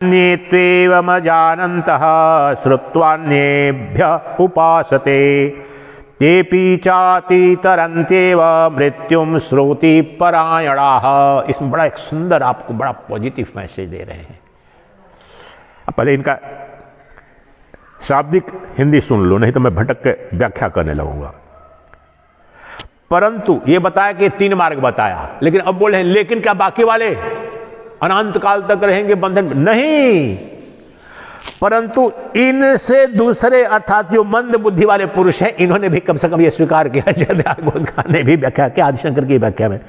अन्येत्वेवमजानन्तः श्रुत्वान्येभ्यः उपासते तेऽपि चातितरन्त्येव मृत्युं श्रुतिपरायणाः। इसमें बड़ा एक सुंदर आपको बड़ा पॉजिटिव मैसेज दे रहे हैं। अब पहले इनका शाब्दिक हिंदी सुन लो, नहीं तो मैं भटक के व्याख्या करने लगूंगा। परंतु ये बताया कि 3 मार्ग बताया, लेकिन अब बोले हैं लेकिन क्या बाकी वाले अनंत काल तक रहेंगे बंधन में? नहीं, परंतु इनसे दूसरे अर्थात जो मंद बुद्धि वाले पुरुष हैं, इन्होंने भी कम से कम ये स्वीकार किया, जयदेव ने भी व्याख्या किया आदिशंकर की व्याख्या में,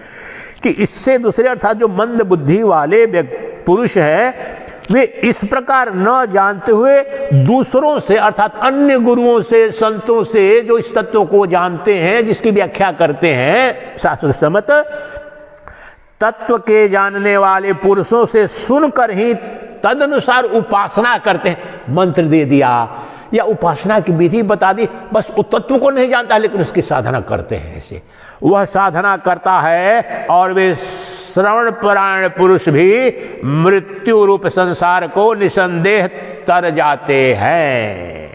कि इससे दूसरे अर्थात जो मंद बुद्धि वाले पुरुष हैं वे इस प्रकार न जानते हुए दूसरों से अर्थात अन्य गुरुओं से, संतों से जो इस तत्व को जानते हैं, जिसकी व्याख्या करते हैं शास्त्र सम्मत, तत्व के जानने वाले पुरुषों से सुनकर ही तदनुसार उपासना करते हैं। मंत्र दे दिया या उपासना की विधि बता दी, बस उस तत्व को नहीं जानता है लेकिन उसकी साधना करते हैं। ऐसे वह साधना करता है और वे श्रवण परायण पुरुष भी मृत्यु रूप संसार को निसंदेह तर जाते हैं।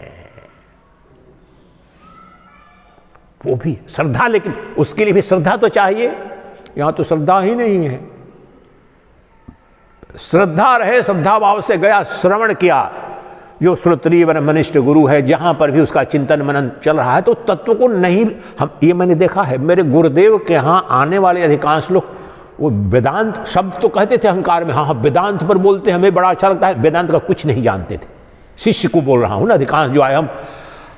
वो भी श्रद्धा, लेकिन उसके लिए भी श्रद्धा तो चाहिए, यहां तो श्रद्धा ही नहीं है। श्रद्धा रहे, श्रद्धा भाव से गया, श्रवण किया, जो श्रोत्रिय ब्रह्मनिष्ठ गुरु है, जहां पर भी उसका चिंतन मनन चल रहा है, तो तत्व को नहीं, हम ये मैंने देखा है मेरे गुरुदेव के यहाँ आने वाले अधिकांश लोग वो वेदांत शब्द तो कहते थे अहंकार में, हाँ वेदांत पर बोलते हमें बड़ा अच्छा लगता है, वेदांत का कुछ नहीं जानते थे। शिष्य को बोल रहा हूं ना, अधिकांश जो आए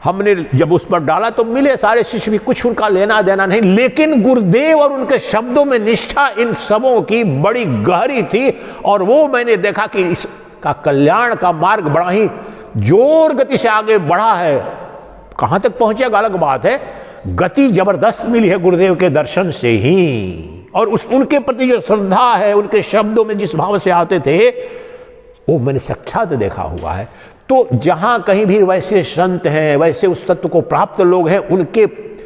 हमने जब उस पर डाला तो मिले सारे शिष्य भी, कुछ उनका लेना देना नहीं, लेकिन गुरुदेव और उनके शब्दों में निष्ठा इन सबों की बड़ी गहरी थी। और वो मैंने देखा कि इसका कल्याण का मार्ग बड़ा ही जोर गति से आगे बढ़ा है। कहां तक पहुंचेगा अलग बात है, गति जबरदस्त मिली है गुरुदेव के दर्शन से ही। और उनके प्रति जो श्रद्धा है, उनके शब्दों में जिस भाव से आते थे, वो मैंने साक्षात देखा हुआ है। तो जहां कहीं भी वैसे संत हैं, वैसे उस तत्व को प्राप्त लोग हैं, उनके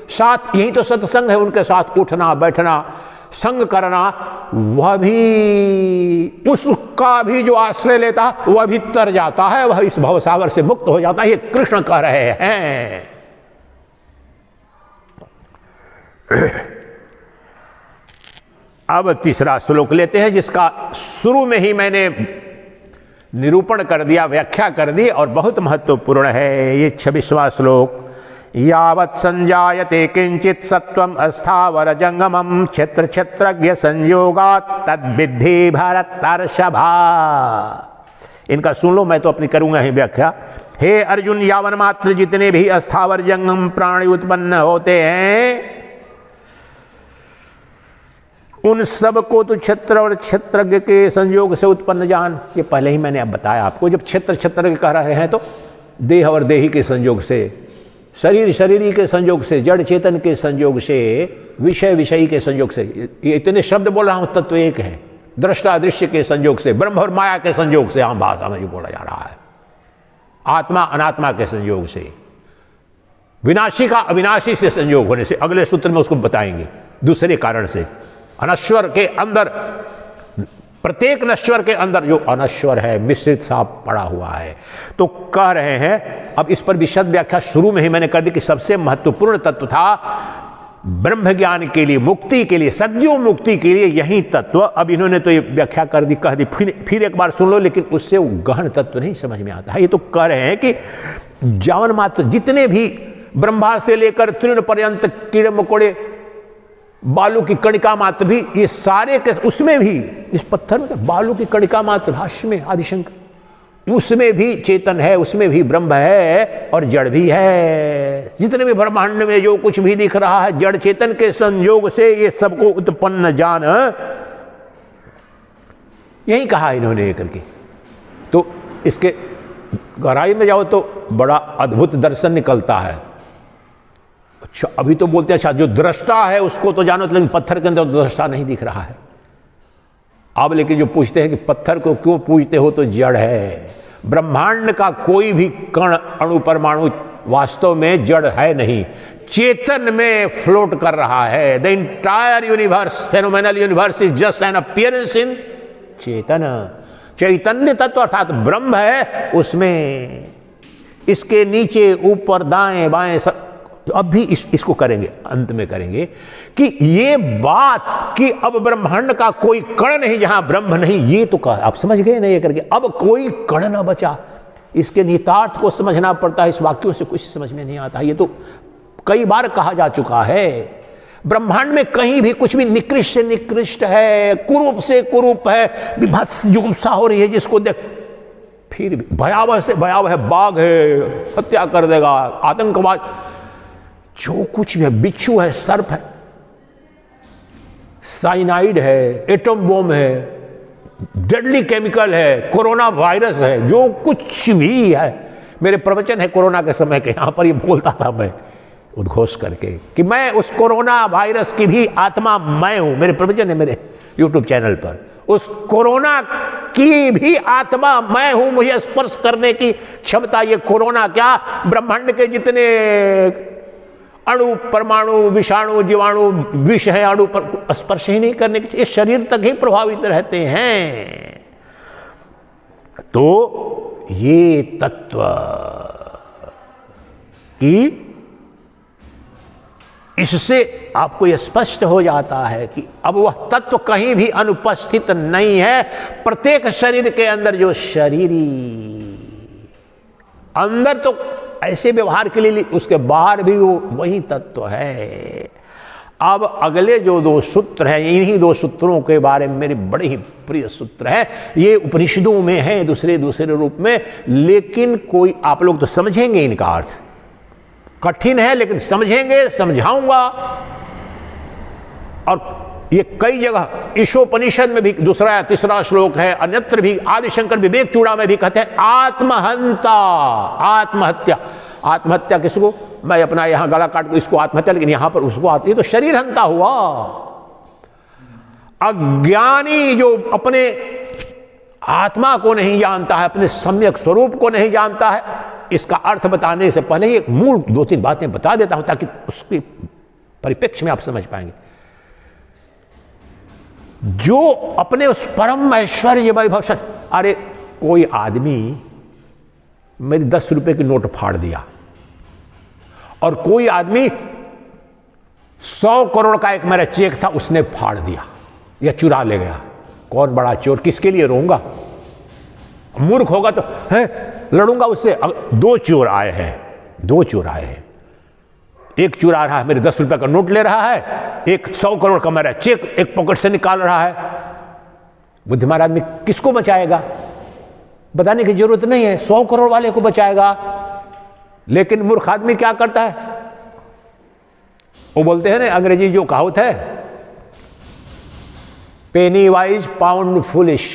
साथ यही तो सत्संग है, उनके साथ उठना बैठना, संग करना, वह भी उसका भी जो आश्रय लेता वह भी तर जाता है, वह इस भवसागर से मुक्त हो जाता है। ये कृष्ण कह रहे हैं। अब तीसरा श्लोक लेते हैं, जिसका शुरू में ही मैंने निरूपण कर दिया, व्याख्या कर दी और बहुत महत्वपूर्ण है। ये 26वां श्लोक, यावत् संजायते किंचित सत्वम अस्थावर जंगमम क्षेत्र क्षेत्रज्ञ संयोगात् तद्विद्धि भरतर्षभा। इनका सुन लो, मैं तो अपनी करूंगा ही व्याख्या। हे अर्जुन, यावन मात्र जितने भी अस्थावर जंगम प्राणी उत्पन्न होते हैं, उन सब को तो क्षेत्र और क्षेत्रज्ञ के संयोग से उत्पन्न जान। ये पहले ही मैंने अब बताया आपको, जब क्षेत्र क्षेत्रज्ञ कह रहे हैं तो देह और देही के संयोग से, शरीर शरीरी के संयोग से, जड़ चेतन के संयोग से, विषय विषयी के संयोग से, ये इतने शब्द बोल रहा हूं, तत्व एक है। दृष्टा दृश्य के संयोग से, ब्रह्म और माया के संयोग से, आम भाषा में जो बोला जा रहा है, आत्मा अनात्मा के संयोग से, विनाशी का अविनाशी से संयोग होने से, अगले सूत्र में उसको बताएंगे, दूसरे कारण से, अनश्वर के अंदर, प्रत्येक नश्वर के अंदर जो अनश्वर है, मिश्रित सा पड़ा हुआ है। तो कह रहे हैं, अब इस पर विशद व्याख्या शुरू में ही मैंने कर दी कि सबसे महत्वपूर्ण तत्व था ब्रह्म ज्ञान के लिए, मुक्ति के लिए, सद्यो मुक्ति के लिए यही तत्व। अब इन्होंने तो ये व्याख्या कर दी, कह दी, फिर एक बार सुन लो, लेकिन उससे वो गहन तत्व नहीं समझ में आता है। ये तो कह रहे हैं कि जावन मात्र जितने भी ब्रह्मा से लेकर तृण पर्यंत, कीड़े मकोड़े, बालू की कणिका मात्र भी, ये सारे के, उसमें भी इस पत्थर में बालू की कणिका मात्र, भाष्य में आदिशंकर, उसमें भी चेतन है, उसमें भी ब्रह्म है और जड़ भी है। जितने भी ब्रह्मांड में जो कुछ भी दिख रहा है, जड़ चेतन के संयोग से ये सबको उत्पन्न जान, यही कहा इन्होंने ये करके। तो इसके गहराई में जाओ तो बड़ा अद्भुत दर्शन निकलता है। अच्छा, अभी तो बोलते हैं अच्छा जो दृष्टा है उसको तो जानो, लेकिन पत्थर के अंदर दृष्टा नहीं दिख रहा है। अब लेकिन जो पूछते हैं कि पत्थर को क्यों पूजते हो, तो जड़ है। ब्रह्मांड का कोई भी कण, अणु, परमाणु वास्तव में जड़ है नहीं, चेतन में फ्लोट कर रहा है। The entire universe, phenomenal universe is just an appearance in चेतन। चैतन्य तत्व अर्थात ब्रह्म है, उसमें इसके नीचे ऊपर दाएं बाएं सब, अब भी इसको करेंगे, अंत में करेंगे कि ये बात कि अब ब्रह्मांड का कोई कण नहीं जहां ब्रह्म नहीं, ये तो कहा आप समझ गए ना ये करके, अब कोई कण ना बचा। इसके निहितार्थ को समझना पड़ता है, इस वाक्यों से कुछ समझ में नहीं आता। ये तो कई बार कहा जा चुका है, ब्रह्मांड में कहीं भी कुछ भी निकृष्ट से निकृष्ट है, कुरूप से कुरूप है, विभत्स जुगुप्सा हो रही है जिसको देख, फिर भी भयावह से भयावह बाघ है, हत्या कर देगा, आतंकवाद, जो कुछ भी है, बिच्छू है, सर्प है, साइनाइड है, एटम बॉम्ब है, डेडली केमिकल है, कोरोना वायरस है, जो कुछ भी है। मेरे प्रवचन है कोरोना के समय के, यहां पर ये बोलता था मैं उद्घोष करके कि मैं उस कोरोना वायरस की भी आत्मा मैं हूं। मेरे प्रवचन है मेरे YouTube चैनल पर, उस कोरोना की भी आत्मा मैं हूं, मुझे स्पर्श करने की क्षमता, ये कोरोना क्या ब्रह्मांड के जितने अणु परमाणु विषाणु जीवाणु विष है, अणु पर स्पर्श ही नहीं करने के, इस शरीर तक ही प्रभावित रहते हैं। तो ये तत्व कि इससे आपको यह स्पष्ट हो जाता है कि अब वह तत्व कहीं भी अनुपस्थित नहीं है। प्रत्येक शरीर के अंदर जो शरीरी अंदर तो ऐसे व्यवहार के लिए, उसके बाहर भी वो वही तत्व है। अब अगले जो दो सूत्र हैं, इन्हीं दो सूत्रों के बारे में मेरे बड़े ही प्रिय सूत्र हैं। ये उपनिषदों में है दूसरे दूसरे रूप में, लेकिन कोई आप लोग तो समझेंगे इनका अर्थ, कठिन है लेकिन समझेंगे, समझाऊंगा। और ये कई जगह ईशोपनिषद में भी दूसरा तीसरा श्लोक है, अन्यत्र भी आदिशंकर विवेक चूड़ा में भी कहते हैं आत्महंता, आत्महत्या। आत्महत्या किसको, मैं अपना यहां गला काट को इसको आत्महत्या, लेकिन यहां पर उसको ये तो शरीर हंता हुआ। अज्ञानी जो अपने आत्मा को नहीं जानता है, अपने सम्यक स्वरूप को नहीं जानता है, इसका अर्थ बताने से पहले ही एक मूल दो तीन बातें बता देता हूं ताकि उसके परिप्रेक्ष्य में आप समझ पाएंगे। जो अपने उस परम ऐश्वर्य वैभव, अरे कोई आदमी मेरी 10 रुपए की नोट फाड़ दिया और कोई आदमी 100 करोड़ का एक मेरा चेक था उसने फाड़ दिया या चुरा ले गया, कौन बड़ा चोर, किसके लिए रोऊंगा? मूर्ख होगा तो है लड़ूंगा उससे। दो चोर आए हैं, एक चुरा रहा है, मेरे 10 रुपए का नोट ले रहा है, एक 100 करोड़ का मेरा चेक एक पॉकेट से निकाल रहा है। बुद्धिमान आदमी किसको बचाएगा? बताने की जरूरत नहीं है, 100 करोड़ वाले को बचाएगा। लेकिन मूर्ख आदमी क्या करता है? वो बोलते हैं ना, अंग्रेजी जो कहावत है, पेनी वाइज पाउंड फुलिश,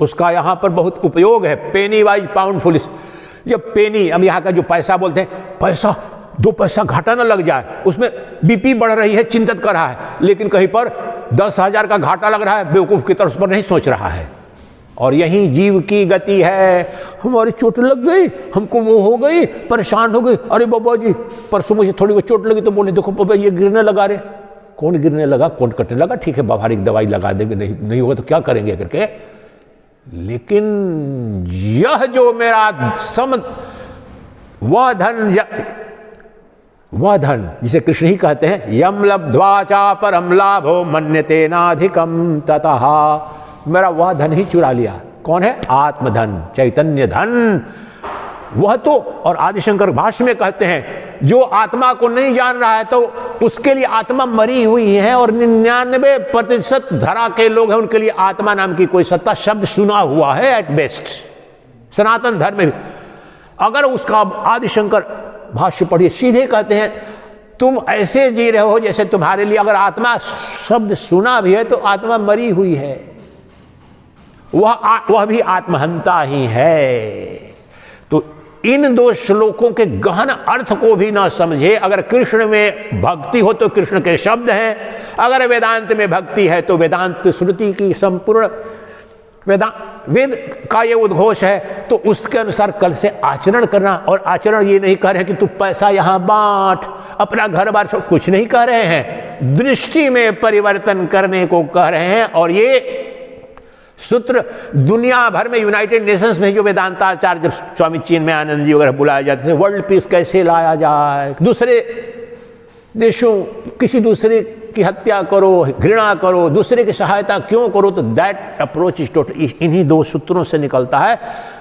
उसका यहां पर बहुत उपयोग है। पेनी वाइज पाउंड फुलिश, जब पेनी, हम यहां का जो पैसा बोलते हैं, पैसा 2 पैसा घाटा ना लग जाए, उसमें बीपी बढ़ रही है, चिंतित कर रहा है। लेकिन कहीं पर 10,000 का घाटा लग रहा है, बेवकूफ की तरह उस पर नहीं सोच रहा है। और यही जीव की गति है। हमारी चोट लग गई, हमको वो हो गई, परेशान हो गई, अरे बाबा जी परसों मुझे थोड़ी वो चोट लगी, तो बोले देखो बाबा ये गिरने लगा रे। कौन गिरने लगा, कौन कटने लगा? ठीक है बाहरिक दवाई लगा देंगे, नहीं होगा तो क्या करेंगे करके। लेकिन यह जो मेरा वह धन जिसे कृष्ण ही कहते हैं, यम लब्ध्वा चा परम लाभो मन्यते नाधिकम ततः, मेरा वह धन ही चुरा लिया। कौन है? आत्मधन, चैतन्य धन। वह तो, और आदिशंकर भाष्य में कहते हैं, जो आत्मा को नहीं जान रहा है तो उसके लिए आत्मा मरी हुई है, और 99% धरा के लोग हैं उनके लिए आत्मा नाम की कोई सत्ता, शब्द सुना हुआ है एट बेस्ट, सनातन धर्म में भी। अगर उसका आदिशंकर भाष्य पढ़िए, सीधे कहते हैं तुम ऐसे जी रहे हो जैसे तुम्हारे लिए अगर आत्मा शब्द सुना भी है तो आत्मा मरी हुई है, वह भी आत्महंता ही है। तो इन 2 श्लोकों के गहन अर्थ को भी ना समझे। अगर कृष्ण में भक्ति हो तो कृष्ण के शब्द हैं, अगर वेदांत में भक्ति है तो वेदांत श्रुति की संपूर्ण वेद का ये उद्घोष है, तो उसके अनुसार कल से आचरण करना। और आचरण ये नहीं कह रहे कि तू पैसा यहां बांट, अपना घर बार छोड़, कुछ नहीं कह रहे हैं, दृष्टि में परिवर्तन करने को कह रहे हैं। और ये सूत्र दुनिया भर में, यूनाइटेड नेशंस में जो वेदांताचार्य, जब स्वामी चिन्मयानंद जी वगैरह बुलाए जाते थे, वर्ल्ड पीस कैसे लाया जाए, दूसरे देशों, किसी दूसरे की हत्या करो, घृणा करो, दूसरे की सहायता क्यों करो, तो दैट अप्रोच इज टोटल, इन्हीं दो सूत्रों से निकलता है।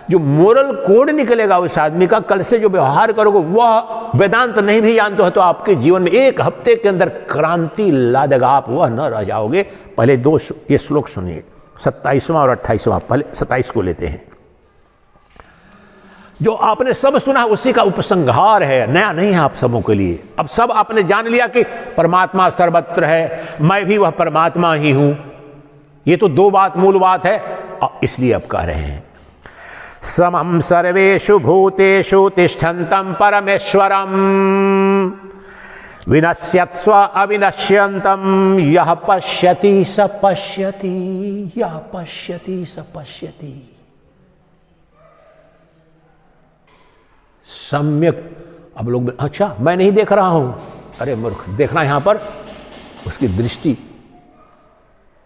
जो मोरल कोड निकलेगा उस आदमी का, कल से जो व्यवहार करोगे वह वेदांत नहीं भी जानते हो तो आपके जीवन में एक हफ्ते के अंदर क्रांति ला देगा, आप वह न रह जाओगे। पहले दो ये श्लोक सुनिए, 27वां और 28वां। पहले 27 को लेते हैं। जो आपने सब सुना उसी का उपसंहार है, नया नहीं है आप सबों के लिए। अब सब आपने जान लिया कि परमात्मा सर्वत्र है, मैं भी वह परमात्मा ही हूं। ये तो दो बात, मूल बात है, इसलिए अब कह रहे हैं समम सर्वेषु भूतेषु तिष्ठन्तं परमेश्वरम विनश्यत्स्व अविनश्यन्तं यः पश्यति स पश्यति, यः पश्यति स पश्यति। सम्यक। अब लोग, अच्छा मैं नहीं देख रहा हूं, अरे मूर्ख, देखना यहां पर उसकी दृष्टि,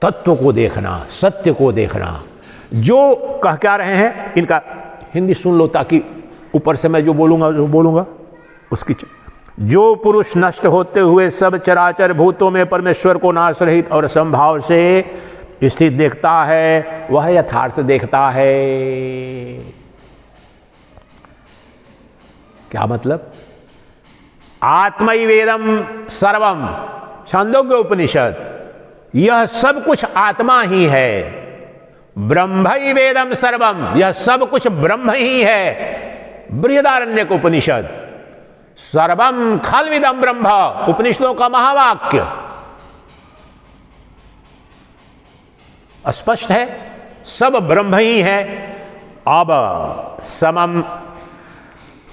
तत्व को देखना, सत्य को देखना। जो कह क्या रहे हैं, इनका हिंदी सुन लो ताकि ऊपर से मैं जो बोलूंगा उसकी। जो पुरुष नष्ट होते हुए सब चराचर भूतों में परमेश्वर को नाश रहित और संभाव से स्थित देखता है, वह यथार्थ देखता है। क्या मतलब? आत्मैवेदम सर्वम, छांदोग्य उपनिषद, यह सब कुछ आत्मा ही है। ब्रह्मैवेदम सर्वम, यह सब कुछ ब्रह्म ही है। बृहदारण्यक उपनिषद, सर्वम खल्विदम ब्रह्म, उपनिषदों का महावाक्य स्पष्ट है, सब ब्रह्म ही है। अब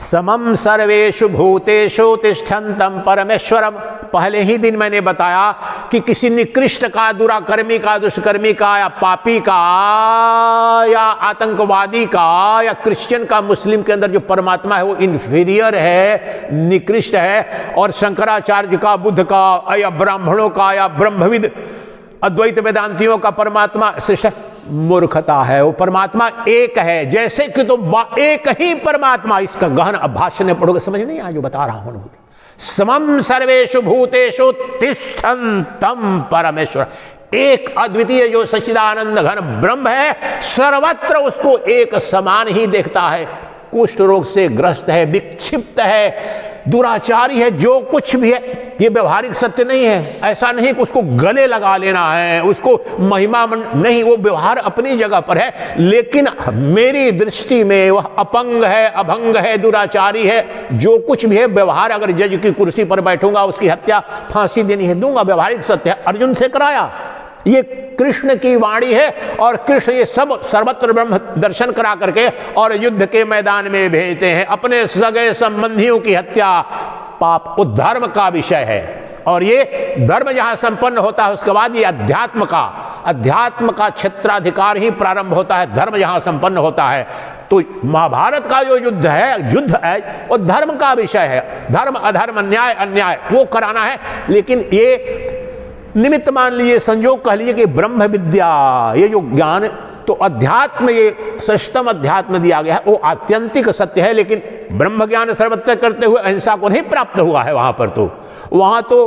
समम सर्वेषु भूतेषु तिष्ठन्तं परमेश्वरम। पहले ही दिन मैंने बताया कि किसी निकृष्ट का, दुराकर्मी का, दुष्कर्मी का, या पापी का, या आतंकवादी का, या क्रिश्चियन का, मुस्लिम के अंदर जो परमात्मा है वो इंफीरियर है, निकृष्ट है। और शंकराचार्य का, बुद्ध का, या ब्राह्मणों का, या ब्रह्मविद अद्वैत वेदांतियों का परमात्मा श्रेष्ठ, मूर्खता है। वो परमात्मा एक है, जैसे कि तो एक ही परमात्मा। इसका गहन भाष्य में पढ़ोगे समझ नहीं आया जो बता रहा हूं। समम सर्वेषु भूतेषु तिष्ठन्तं परमेश्वर, एक अद्वितीय जो सच्चिदानंद घन ब्रह्म है, सर्वत्र उसको एक समान ही देखता है। कुष्ठ रोग से ग्रस्त है, विक्षिप्त है, दुराचारी है, जो कुछ भी है, ये व्यवहारिक सत्य नहीं है। ऐसा नहीं कि उसको गले लगा लेना है, उसको महिमा नहीं, वो व्यवहार अपनी जगह पर है, लेकिन मेरी दृष्टि में वह अपंग है, अभंग है, दुराचारी है। जो कुछ भी है व्यवहार, अगर जज की कुर्सी पर बैठूंगा, उसकी हत्या, फांसी देनी है, दूंगा, व्यवहारिक सत्य है। अर्जुन से कराया, ये कृष्ण की वाणी है। और कृष्ण ये सब सर्वत्र ब्रह्म दर्शन करा करके और युद्ध के मैदान में भेजते हैं। अपने सगे संबंधियों की हत्या पाप, वो धर्म का विषय है। और ये धर्म जहां संपन्न होता है, उसके बाद ये अध्यात्म का क्षेत्राधिकार ही प्रारंभ होता है, धर्म जहां संपन्न होता है। तो महाभारत का जो युद्ध है वो धर्म का विषय है। धर्म अधर्म, न्याय अन्याय, वो कराना है। लेकिन ये निमित्त मान लीजिए, संयोग कह लीजिए कि ब्रह्म विद्या, ये जो ज्ञान, तो अध्यात्म, ये श्रेष्ठतम अध्यात्म दिया गया है, वो आत्यंतिक सत्य है। लेकिन ब्रह्म ज्ञान सर्वत्र करते हुए अहिंसा को नहीं प्राप्त हुआ है। वहां तो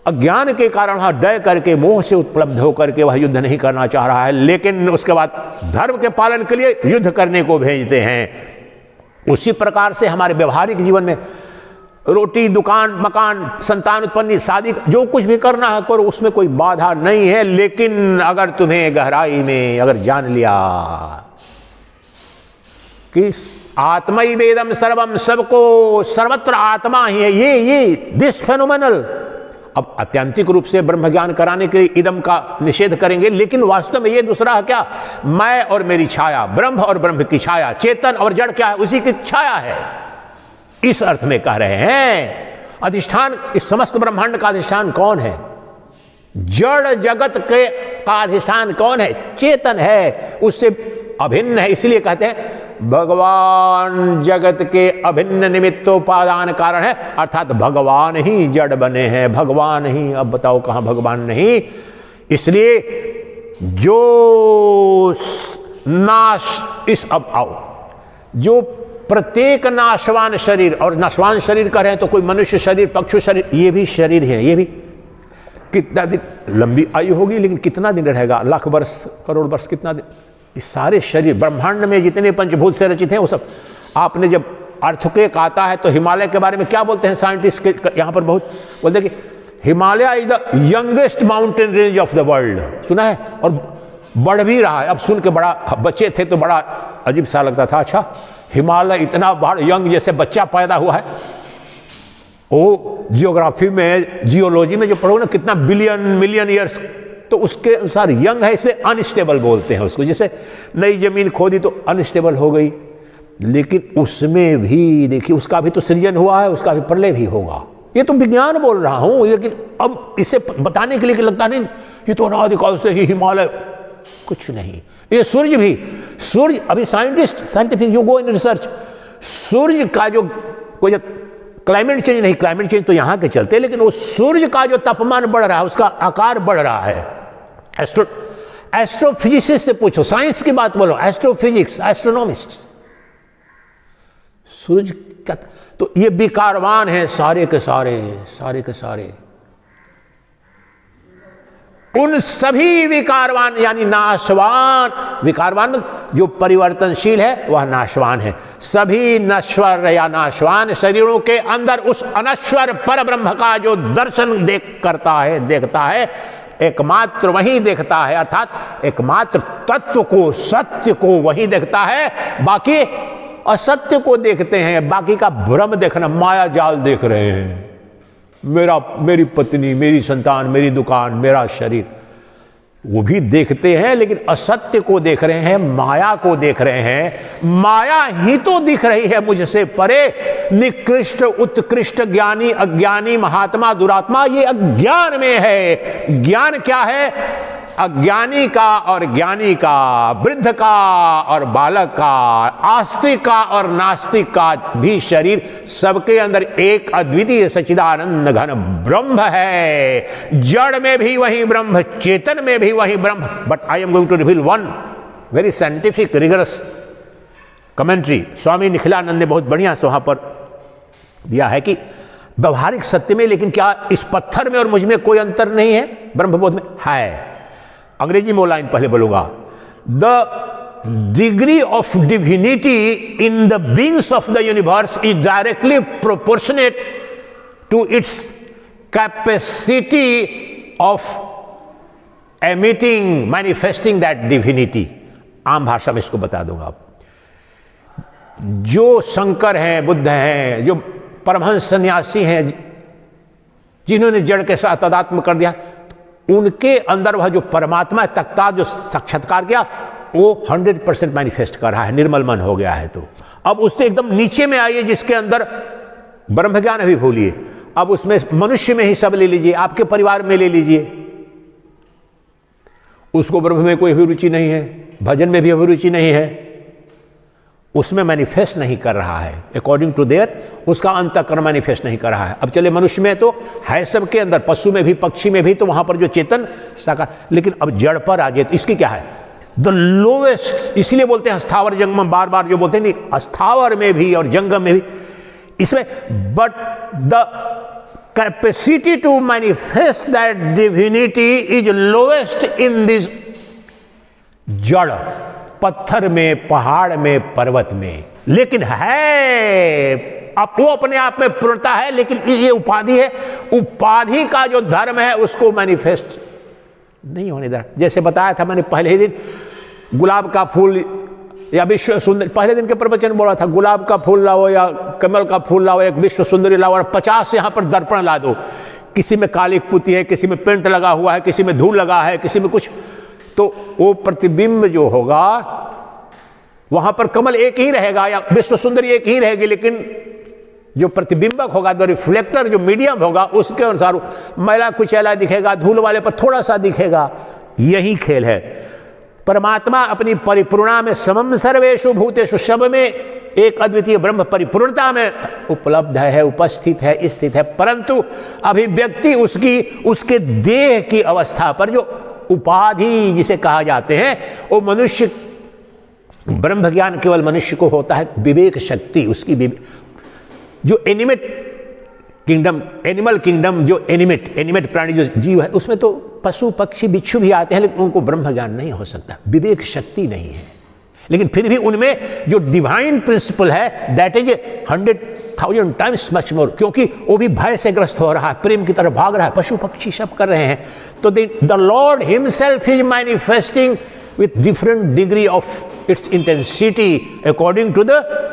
अज्ञान के कारण, वहां डर करके, मोह से उपलब्ध होकर के वह युद्ध नहीं करना चाह रहा है। लेकिन उसके बाद धर्म के पालन के लिए युद्ध करने को भेजते हैं। उसी प्रकार से हमारे व्यवहारिक जीवन में रोटी, दुकान, मकान, संतान उत्पत्ति, शादी, जो कुछ भी करना है करो, उसमें कोई बाधा नहीं है। लेकिन अगर तुम्हें गहराई में अगर जान लिया कि आत्मैवेदम सर्वम, सबको सर्वत्र आत्मा ही है, ये दिस फेनोमेनल। अब आत्यंतिक रूप से ब्रह्म ज्ञान कराने के लिए इदम का निषेध करेंगे, लेकिन वास्तव में ये दूसरा है क्या? मैं और मेरी छाया, ब्रह्म और ब्रह्म की छाया, चेतन और जड़ क्या है? उसी की छाया है। इस अर्थ में कह रहे हैं अधिष्ठान, इस समस्त ब्रह्मांड का अधिष्ठान कौन है? जड़ जगत के का अधिष्ठान कौन है? चेतन है, उससे अभिन्न है। इसलिए कहते हैं भगवान जगत के अभिन्न निमित्तोपादान कारण है, अर्थात भगवान ही जड़ बने हैं, भगवान ही। अब बताओ कहां भगवान नहीं? इसलिए जो नाश इस अब आओ, जो प्रत्येक नाशवान शरीर, और नाशवान शरीर कह रहे हैं तो कोई मनुष्य शरीर, पक्षी शरीर, ये भी शरीर है, ये भी कितना दिन लंबी आयु होगी, लेकिन कितना दिन रहेगा, लाख वर्ष, करोड़ वर्ष, कितना दिन। इस सारे शरीर ब्रह्मांड में जितने पंचभूत से रचित हैं वो सब, आपने जब अर्थक्वेक आता है तो हिमालय के बारे में क्या बोलते हैं साइंटिस्ट के यहाँ पर बहुत बोलते हैं कि Himalaya is the youngest mountain range of the world, सुना है, और बढ़ भी रहा है। अब सुन के बड़ा, बच्चे थे तो बड़ा अजीब सा लगता था, अच्छा हिमालय इतना बड़ा, यंग जैसे बच्चा पैदा हुआ है। वो जियोग्राफी में, जियोलॉजी में जो पढ़ो ना, कितना बिलियन मिलियन ईयर्स, तो उसके अनुसार यंग है, इसलिए अनस्टेबल बोलते हैं उसको। जैसे नई जमीन खोदी तो अनस्टेबल हो गई, लेकिन उसमें भी देखिए उसका भी तो सृजन हुआ है, उसका भी प्रलय भी होगा। ये तो विज्ञान बोल रहा हूं, लेकिन अब इसे बताने के लिए लगता नहीं ये तो अनादिकाल से ही हिमालय, कुछ नहीं। ये सूर्य भी, सूर्य अभी scientific you go in research, सूर्य का जो कोई क्लाइमेट चेंज नहीं, क्लाइमेट चेंज तो यहां के चलते, लेकिन वो सूर्य का जो तापमान बढ़ रहा है, उसका आकार बढ़ रहा है। एस्ट्रोफिजिसिस्ट से पूछो, साइंस की बात बोलो, एस्ट्रोफिजिक्स, एस्ट्रोनॉमिस्ट, सूर्य का, तो ये विकारवान है सारे के सारे। उन सभी विकारवान यानी नाशवान, विकारवान जो परिवर्तनशील है वह नाशवान है। सभी नश्वर या नाशवान शरीरों के अंदर उस अनश्वर पर ब्रह्म का जो दर्शन देखता है, एकमात्र वही देखता है, अर्थात एकमात्र तत्व को, सत्य को वही देखता है। बाकी असत्य को देखते हैं, बाकी का भ्रम देखना, माया जाल देख रहे हैं, मेरी पत्नी, मेरी संतान, मेरी दुकान, मेरा शरीर, वो भी देखते हैं, लेकिन असत्य को देख रहे हैं, माया को देख रहे हैं। माया ही तो दिख रही है मुझसे परे। निकृष्ट, उत्कृष्ट, ज्ञानी, अज्ञानी, महात्मा, दुरात्मा, ये अज्ञान में है। ज्ञान क्या है? अज्ञानी का और ज्ञानी का, वृद्ध का और बालक का, आस्तिक का और नास्तिक का भी शरीर, सबके अंदर एक अद्वितीय सच्चिदानंद घन ब्रह्म है। जड़ में भी वही ब्रह्म, चेतन में भी वही ब्रह्म। But I am going to reveal one very scientific rigorous commentary. Swami Nikhilananda ने बहुत बढ़िया से वहां पर दिया है कि व्यवहारिक सत्य में, लेकिन क्या इस पत्थर में और मुझ में कोई अंतर नहीं है? ब्रह्मबोध में है। अंग्रेजी में वो लाइन पहले बोलूंगा, the degree of divinity in the beings of the universe is directly proportionate to its capacity of emitting, manifesting that divinity. आम भाषा में इसको बता दूंगा। आप जो शंकर हैं, बुद्ध हैं, जो परमहंस सन्यासी हैं, जिन्होंने जड़ के साथ तादात्म्य कर दिया, उनके अंदर वह जो परमात्मा तख्ता जो साक्षात्कार किया, वो 100% मैनिफेस्ट कर रहा है, निर्मल मन हो गया है। तो अब उससे एकदम नीचे में आइए, जिसके अंदर ब्रह्म ज्ञान अभी भूलिए, अब उसमें मनुष्य में ही सब ले लीजिए, आपके परिवार में ले लीजिए, उसको ब्रह्म में कोई अभिरुचि नहीं है, भजन में भी अभिरुचि नहीं है, उसमें मैनिफेस्ट नहीं कर रहा है अकॉर्डिंग टू देयर, उसका अंतःकरण मैनिफेस्ट नहीं कर रहा है। अब चले मनुष्य में तो है सबके अंदर, पशु में भी, पक्षी में भी, तो वहां पर जो चेतन साकार, लेकिन अब जड़ पर आ जाए तो इसकी क्या है? द लोवेस्ट, इसलिए बोलते हैं स्थावर जंगम, बार बार जो बोलते हैं, नहीं, स्थावर में भी और जंगम में भी इसमें, but the capacity to manifest that divinity is lowest in this जड़, पत्थर में, पहाड़ में, पर्वत में। लेकिन है, अब वो अपने आप में पूर्णता है, लेकिन ये उपाधि है, उपाधि का जो धर्म है उसको मैनिफेस्ट नहीं होने दे। जैसे बताया था मैंने पहले ही दिन, गुलाब का फूल या विश्व सुंदर, पहले दिन के प्रवचन बोला था, गुलाब का फूल लाओ या कमल का फूल लाओ, एक विश्व सुंदरी लाओ, और 50 यहां पर दर्पण ला दो। किसी में काली पुती है, किसी में पेंट लगा हुआ है, किसी में धूल लगा है, किसी में कुछ, तो वो प्रतिबिंब जो होगा वहां पर कमल एक ही रहेगा या विश्व सुंदरी एक ही रहेगी, लेकिन जो प्रतिबिंबक होगा, द रिफ्लेक्टर जो मीडियम होगा, उसके अनुसार मैला कुचैला दिखेगा, धूल वाले पर थोड़ा सा दिखेगा। यही खेल है। परमात्मा अपनी परिपूर्णा में समम सर्वेषु भूतेषु, सब में एक अद्वितीय ब्रह्म परिपूर्णता में उपलब्ध है, उपस्थित है, स्थित है, परंतु अभिव्यक्ति उसकी उसके देह की अवस्था पर जो उपाधि जिसे कहा जाते हैं, वो मनुष्य, ब्रह्म ज्ञान केवल मनुष्य को होता है। विवेक शक्ति उसकी जो एनिमेट किंगडम, एनिमल किंगडम, जो एनिमेट प्राणी जो जीव है, उसमें तो पशु पक्षी बिच्छू भी आते हैं, लेकिन उनको ब्रह्म ज्ञान नहीं हो सकता, विवेक शक्ति नहीं है। लेकिन फिर भी उनमें जो डिवाइन प्रिंसिपल है, that is 100,000 times much more, क्योंकि वो भी भय से ग्रस्त हो रहा है, प्रेम की तरफ भाग रहा है, पशु पक्षी सब कर रहे हैं। तो the lord himself is manifesting with different degree of its intensity according to the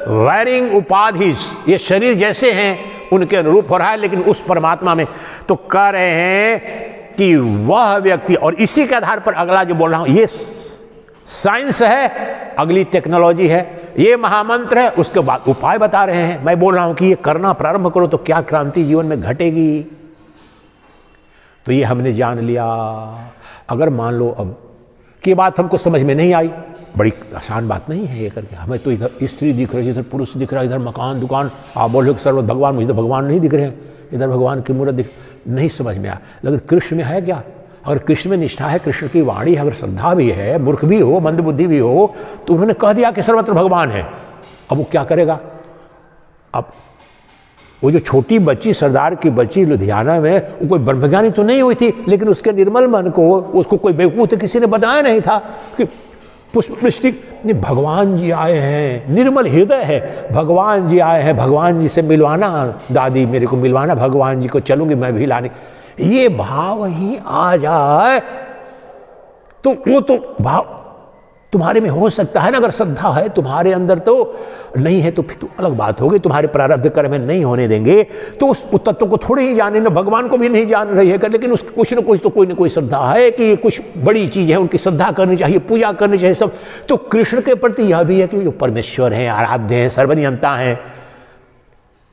varying उपाधिज। ये शरीर जैसे हैं उनके अनुरूप हो रहा है, लेकिन उस परमात्मा में तो कह रहे हैं कि वह व्यक्ति, और इसी के आधार पर अगला जो बोल रहा हूं, ये साइंस है, अगली टेक्नोलॉजी है, ये महामंत्र है, उसके बाद उपाय बता रहे हैं। मैं बोल रहा हूं कि ये करना प्रारंभ करो तो क्या क्रांति जीवन में घटेगी। तो ये हमने जान लिया। अगर मान लो अब की बात हमको समझ में नहीं आई, बड़ी आसान बात नहीं है ये करके, हमें तो इधर स्त्री दिख रही है, इधर पुरुष दिख रहा है, इधर मकान दुकान, आप बोल रहे हो सर्व भगवान, मुझे तो भगवान नहीं दिख रहे हैं, इधर भगवान की मूर्त दिख, नहीं समझ में आया। लेकिन कृष्ण में है क्या? अगर कृष्ण में निष्ठा है, कृष्ण की वाणी, अगर श्रद्धा भी है, मूर्ख भी हो, मंदबुद्धि भी हो, तो उन्होंने कह दिया कि सर्वत्र भगवान है। अब वो क्या करेगा? अब वो जो छोटी बच्ची, सरदार की बच्ची लुधियाना में, वो कोई ब्रह्मज्ञानी तो नहीं हुई थी, लेकिन उसके निर्मल मन को, उसको कोई बेवकूफ किसी ने बताया नहीं था कि पुष्पवृष्टि भगवान जी आए हैं, निर्मल हृदय है, भगवान जी आए हैं, भगवान जी से मिलवाना, दादी मेरे को मिलवाना, भगवान जी को चलूंगी मैं भी लाने, ये भाव ही आ जाए तो वो तो भाव तुम्हारे में हो सकता है ना। अगर श्रद्धा है तुम्हारे अंदर, तो नहीं है तो फिर तो अलग बात होगी, तुम्हारे प्रारब्ध कर्म में नहीं होने देंगे, तो उस तत्व को थोड़े ही जाने, ना भगवान को भी नहीं जान रही है, लेकिन उसकी कुछ न कुछ तो कोई न कोई श्रद्धा है कि ये कुछ बड़ी चीज है, उनकी श्रद्धा करनी चाहिए, पूजा करनी चाहिए सब। तो कृष्ण के प्रति यह भी है कि जो परमेश्वर हैं, आराध्य हैं, सर्वनियंता हैं,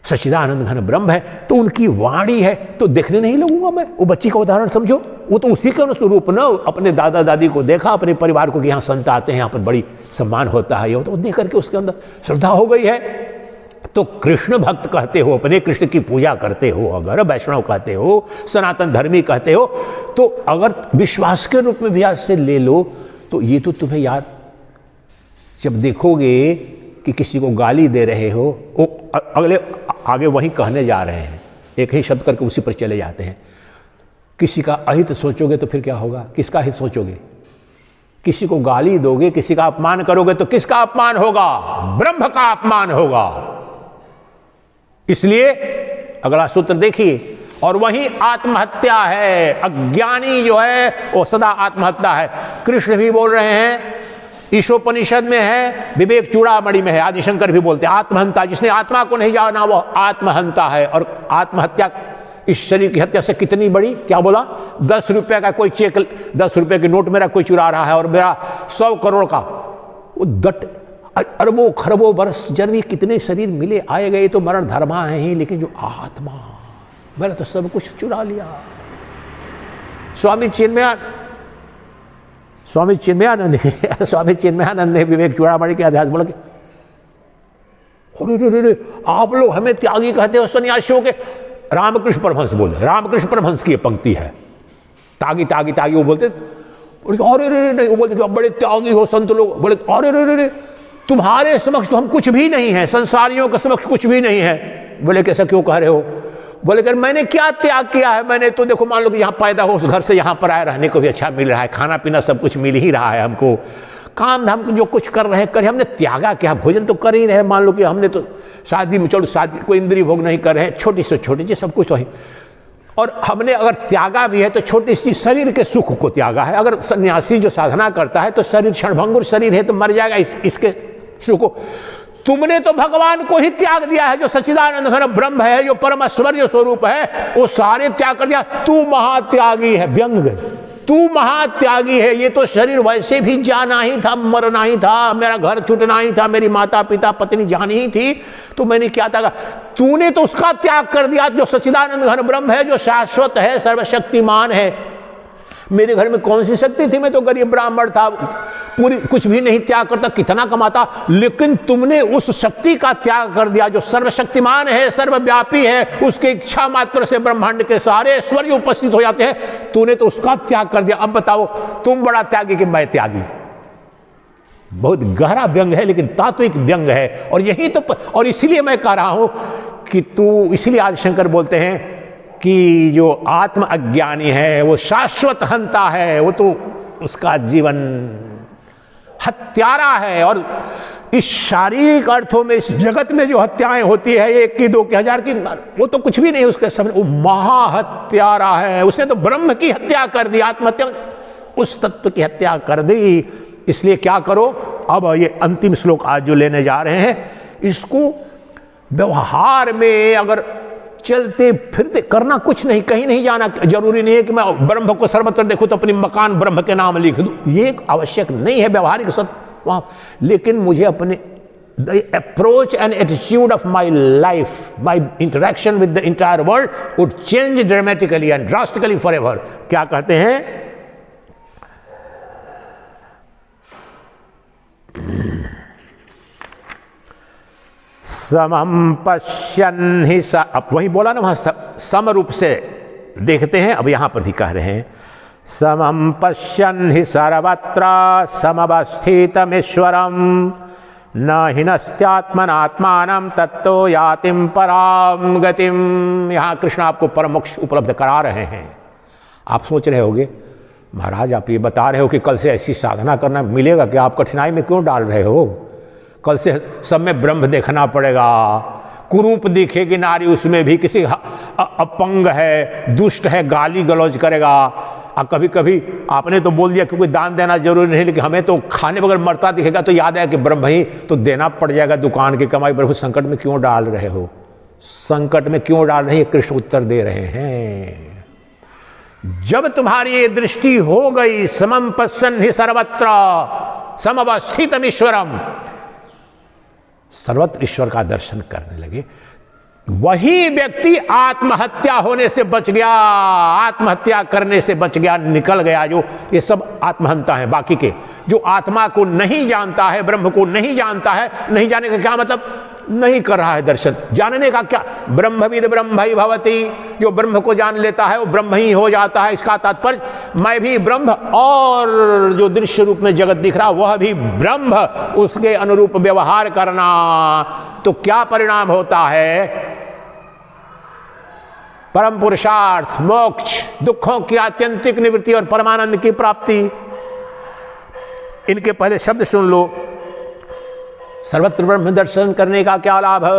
सच्चिदानंद घन ब्रह्म है, तो उनकी वाणी है, तो देखने नहीं लगूंगा मैं। वो बच्ची का उदाहरण समझो, वो तो उसी के स्वरूप ना, अपने दादा दादी को देखा, अपने परिवार को कि यहाँ संत आते हैं, यहाँ पर बड़ी सम्मान होता है, ये तो देख करके उसके अंदर श्रद्धा हो गई है। तो कृष्ण भक्त कहते हो, अपने कृष्ण की पूजा करते हो, अगर वैष्णव कहते हो, सनातन धर्मी कहते हो, तो अगर विश्वास के रूप में भी आज से ले लो, तो ये तो तुम्हें याद, जब देखोगे कि किसी को गाली दे रहे हो, वो अगले आगे वहीं कहने जा रहे हैं, एक ही शब्द करके उसी पर चले जाते हैं। किसी का अहित सोचोगे तो फिर क्या होगा? किसका हित सोचोगे? किसी को गाली दोगे, किसी का अपमान करोगे तो किसका अपमान होगा? ब्रह्म का अपमान होगा। इसलिए अगला सूत्र देखिए, और वही आत्महत्या है। अज्ञानी जो है वो सदा आत्महत्या है। कृष्ण भी बोल रहे हैं, ईशोपनिषद में है, विवेक चूड़ामणि में है, आदिशंकर भी बोलते हैं, आत्महंता, जिसने आत्मा को नहीं जाना वो आत्महंता है। और आत्महत्या इस शरीर की हत्या से कितनी बड़ी, क्या बोला? 10 रुपये का कोई चेक, 10 रुपये के नोट मेरा कोई चुरा रहा है, और मेरा 100 करोड़ का, वो अरबों खरबों वर्ष जन्मी कितने शरीर मिले आए गए, तो मरण धर्मा है ही, लेकिन जो आत्मा, मैंने तो सब कुछ चुरा लिया। स्वामी चिन्मयानंद ने विवेक चूड़ामणि के अध्यास बोला कि अरे आप लोग हमें त्यागी कहते हो, सन्यासियों के। रामकृष्ण परमहंस बोले, रामकृष्ण परमहंस की पंक्ति है, तागी तागी तागी, वो बोलते अरे नहीं, वो बोलते बड़े त्यागी हो संत लोग, बोले अरे तुम्हारे समक्ष तो हम कुछ भी नहीं है, संसारियों के समक्ष कुछ भी नहीं है। बोले कैसा क्यों कह रहे हो? बोले कर मैंने क्या त्याग किया है? मैंने तो देखो, मान लो कि यहाँ पैदा हो, उस घर से यहाँ पर आए, रहने को भी अच्छा मिल रहा है, खाना पीना सब कुछ मिल ही रहा है हमको, काम धाम जो कुछ कर रहे हैं कर, हमने त्यागा क्या? भोजन तो कर ही रहे। मान लो कि हमने तो शादी में, चलो शादी कोई इंद्रिय भोग नहीं कर रहे हैं, छोटी से छोटी चीज सब कुछ तो है, और हमने अगर त्यागा भी है तो छोटी सी शरीर के सुख को त्यागा है। अगर सन्यासी जो साधना करता है तो शरीर क्षणभंगुर शरीर है, तो मर जाएगा इसके सुख को। तुमने तो भगवान को ही त्याग दिया है, जो सच्चिदानंद घन ब्रह्म है, जो परम ऐश्वर्य स्वरूप है, वो सारे त्याग कर दिया। तू महात्यागी है, व्यंग, तू महात्यागी है। ये तो शरीर वैसे भी जाना ही था, मरना ही था, मेरा घर छूटना ही था, मेरी माता पिता पत्नी जानी ही थी, तो मैंने क्या त्यागा? तूने तो उसका त्याग कर दिया जो सच्चिदानंद घन ब्रह्म है, जो शाश्वत है, सर्वशक्तिमान है। मेरे घर में कौन सी शक्ति थी, मैं तो गरीब ब्राह्मण था, पूरी कुछ भी नहीं त्याग करता, कितना कमाता, लेकिन तुमने उस शक्ति का त्याग कर दिया जो सर्वशक्तिमान है, सर्वव्यापी है, उसकी इच्छा मात्र से ब्रह्मांड के सारे ऐश्वर्य उपस्थित हो जाते हैं, तूने तो उसका त्याग कर दिया। अब बताओ तुम बड़ा त्यागी कि मैं त्यागी? बहुत गहरा व्यंग है, लेकिन तात्विक व्यंग है। और यही तो, और इसीलिए मैं कह रहा हूं कि तू, इसलिए आदिशंकर बोलते हैं कि जो आत्म अज्ञानी है वो शाश्वत हंता है, वो तो उसका जीवन हत्यारा है। और इस शारीरिक अर्थों में इस जगत में जो हत्याएं होती है, 1 की 2 की 1000 की, वो तो कुछ भी नहीं उसके सामने, वो महाहत्यारा है। उसने तो ब्रह्म की हत्या कर दी, आत्महत्या, उस तत्व की हत्या कर दी। इसलिए क्या करो, अब ये अंतिम श्लोक आज जो लेने जा रहे हैं, इसको व्यवहार में अगर चलते फिरते करना, कुछ नहीं, कहीं नहीं जाना, जरूरी नहीं है कि मैं ब्रह्म को सर्वत्र देखूं तो अपनी मकान ब्रह्म के नाम लिख दूं, ये आवश्यक नहीं है व्यवहारिक सत्य वहां। लेकिन मुझे अपने the approach and attitude of my life, my interaction with the entire world would change dramatically and drastically for ever. क्या कहते हैं, समम पश्यन् हि स, अब वही बोला ना वहां सम रूप से देखते हैं, अब यहां पर भी कह रहे हैं समम पश्यन् हि सर्वत्र समवस्थितमीश्वरम् न हिनस्त्यात्मनात्मानं तत्तो यातिम पराम गतिम। यहां कृष्ण आपको परम मोक्ष उपलब्ध करा रहे हैं। आप सोच रहे होगे महाराज आप ये बता रहे हो कि कल से ऐसी साधना करना मिलेगा कि आप कठिनाई में क्यों डाल रहे हो? कल से सब में ब्रह्म देखना पड़ेगा, कुरूप दिखेगी नारी, उसमें भी किसी अपंग है, दुष्ट है, गाली गलौज करेगा। और कभी कभी आपने तो बोल दिया क्योंकि दान देना जरूरी नहीं, लेकिन हमें तो खाने बगैर मरता दिखेगा तो याद है कि ब्रह्म ही तो देना पड़ जाएगा, दुकान की कमाई। प्रभु संकट में क्यों डाल रहे हो, संकट में क्यों डाल रहे हैं? कृष्ण उत्तर दे रहे हैं। जब तुम्हारी ये दृष्टि हो गई, समम पश्यन् हि सर्वत्र समवस्थितम् ईश्वरम्, सर्वत्र ईश्वर का दर्शन करने लगे, वही व्यक्ति आत्महत्या होने से बच गया, आत्महत्या करने से बच गया, निकल गया। जो ये सब आत्महंता है, बाकी के जो आत्मा को नहीं जानता है, ब्रह्म को नहीं जानता है, नहीं जानने का क्या मतलब, नहीं कर रहा है दर्शन। जानने का क्या, ब्रह्मविद ब्रह्म ही भवति, जो ब्रह्म को जान लेता है वो ब्रह्म ही हो जाता है। इसका तात्पर्य मैं भी ब्रह्म और जो दृश्य रूप में जगत दिख रहा वह भी ब्रह्म, उसके अनुरूप व्यवहार करना। तो क्या परिणाम होता है? परम पुरुषार्थ, मोक्ष, दुखों की आत्यंतिक निवृत्ति और परमानंद की प्राप्ति। इनके पहले शब्द सुन लो, सर्वत्र ब्रह्म दर्शन करने का क्या लाभ है?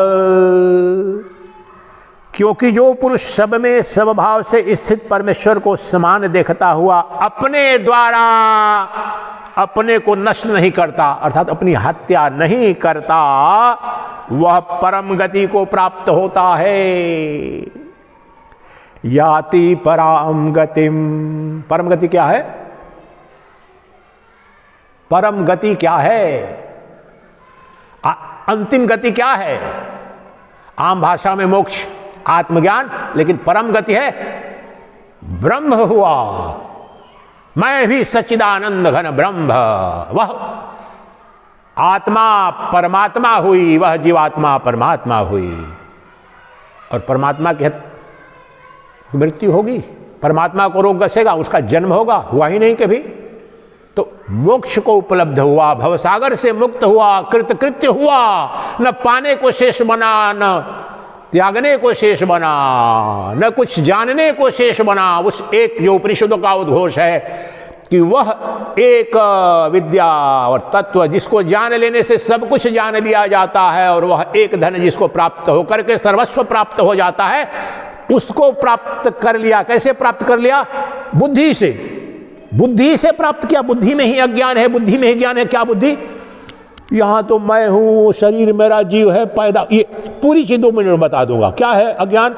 क्योंकि जो पुरुष सब में स्वभाव से स्थित परमेश्वर को समान देखता हुआ अपने द्वारा अपने को नष्ट नहीं करता, अर्थात अपनी हत्या नहीं करता, वह परम गति को प्राप्त होता है। याति पराम गतिम। परम गति क्या है? परम गति क्या है? अंतिम गति क्या है? आम भाषा में मोक्ष, आत्मज्ञान, लेकिन परम गति है ब्रह्म हुआ। मैं भी सच्चिदानंद घन ब्रह्म, वह आत्मा परमात्मा हुई, वह जीवात्मा परमात्मा हुई। और परमात्मा की मृत्यु होगी, परमात्मा को रोग गसेगा, उसका जन्म होगा, हुआ ही नहीं कभी। तो मोक्ष को उपलब्ध हुआ, भवसागर से मुक्त हुआ, कृतकृत्य हुआ, न पाने को शेष बना, न त्यागने को शेष बना, न कुछ जानने को शेष बना। उस एक जो उपनिषदों का उद्घोष है कि वह एक विद्या और तत्व जिसको जान लेने से सब कुछ जान लिया जाता है, और वह एक धन जिसको प्राप्त होकर के सर्वस्व प्राप्त हो जाता है, उसको प्राप्त कर लिया। कैसे प्राप्त कर लिया? बुद्धि से, बुद्धि से प्राप्त किया। बुद्धि में ही अज्ञान है, बुद्धि में ही ज्ञान है। क्या बुद्धि? यहां तो मैं हूं, शरीर मेरा, जीव है, पैदा, ये पूरी चीज 2 मिनट में बता दूंगा। क्या है अज्ञान?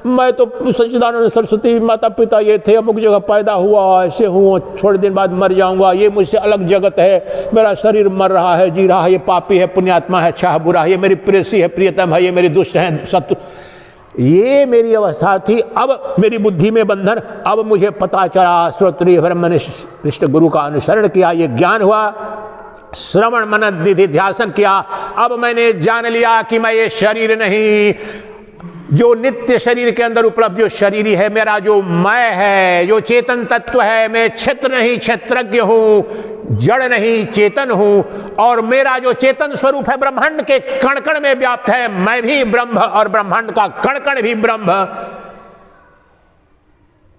मैं तो सच्चिदानंद सरस्वती माता पिता ये थे, अमुक जगह पैदा हुआ, ऐसे हूँ, थोड़े दिन बाद मर जाऊंगा, ये मुझसे अलग जगत है, मेरा शरीर मर रहा है, जी रहा है, ये पापी है, पुण्यात्मा है, अच्छा है, बुरा है, ये मेरी प्रेयसी है, प्रियतम है, ये मेरी दुष्ट है, शत्रु। ये मेरी अवस्था थी। अब मेरी बुद्धि में बंधन, अब मुझे पता चला, श्रोत्रिय ब्रह्मनिष्ठ गुरु का अनुसरण किया, ये ज्ञान हुआ, श्रवण मनन निधि ध्यासन किया। अब मैंने जान लिया कि मैं ये शरीर नहीं, जो नित्य शरीर के अंदर उपलब्ध जो शरीरी है, मेरा जो मैं है, जो चेतन तत्व है, मैं क्षेत्र नहीं क्षेत्रज्ञ हूं, जड़ नहीं चेतन हूं, और मेरा जो चेतन स्वरूप है ब्रह्मांड के कण कण में व्याप्त है। मैं भी ब्रह्म और ब्रह्मांड का कण कण भी ब्रह्म,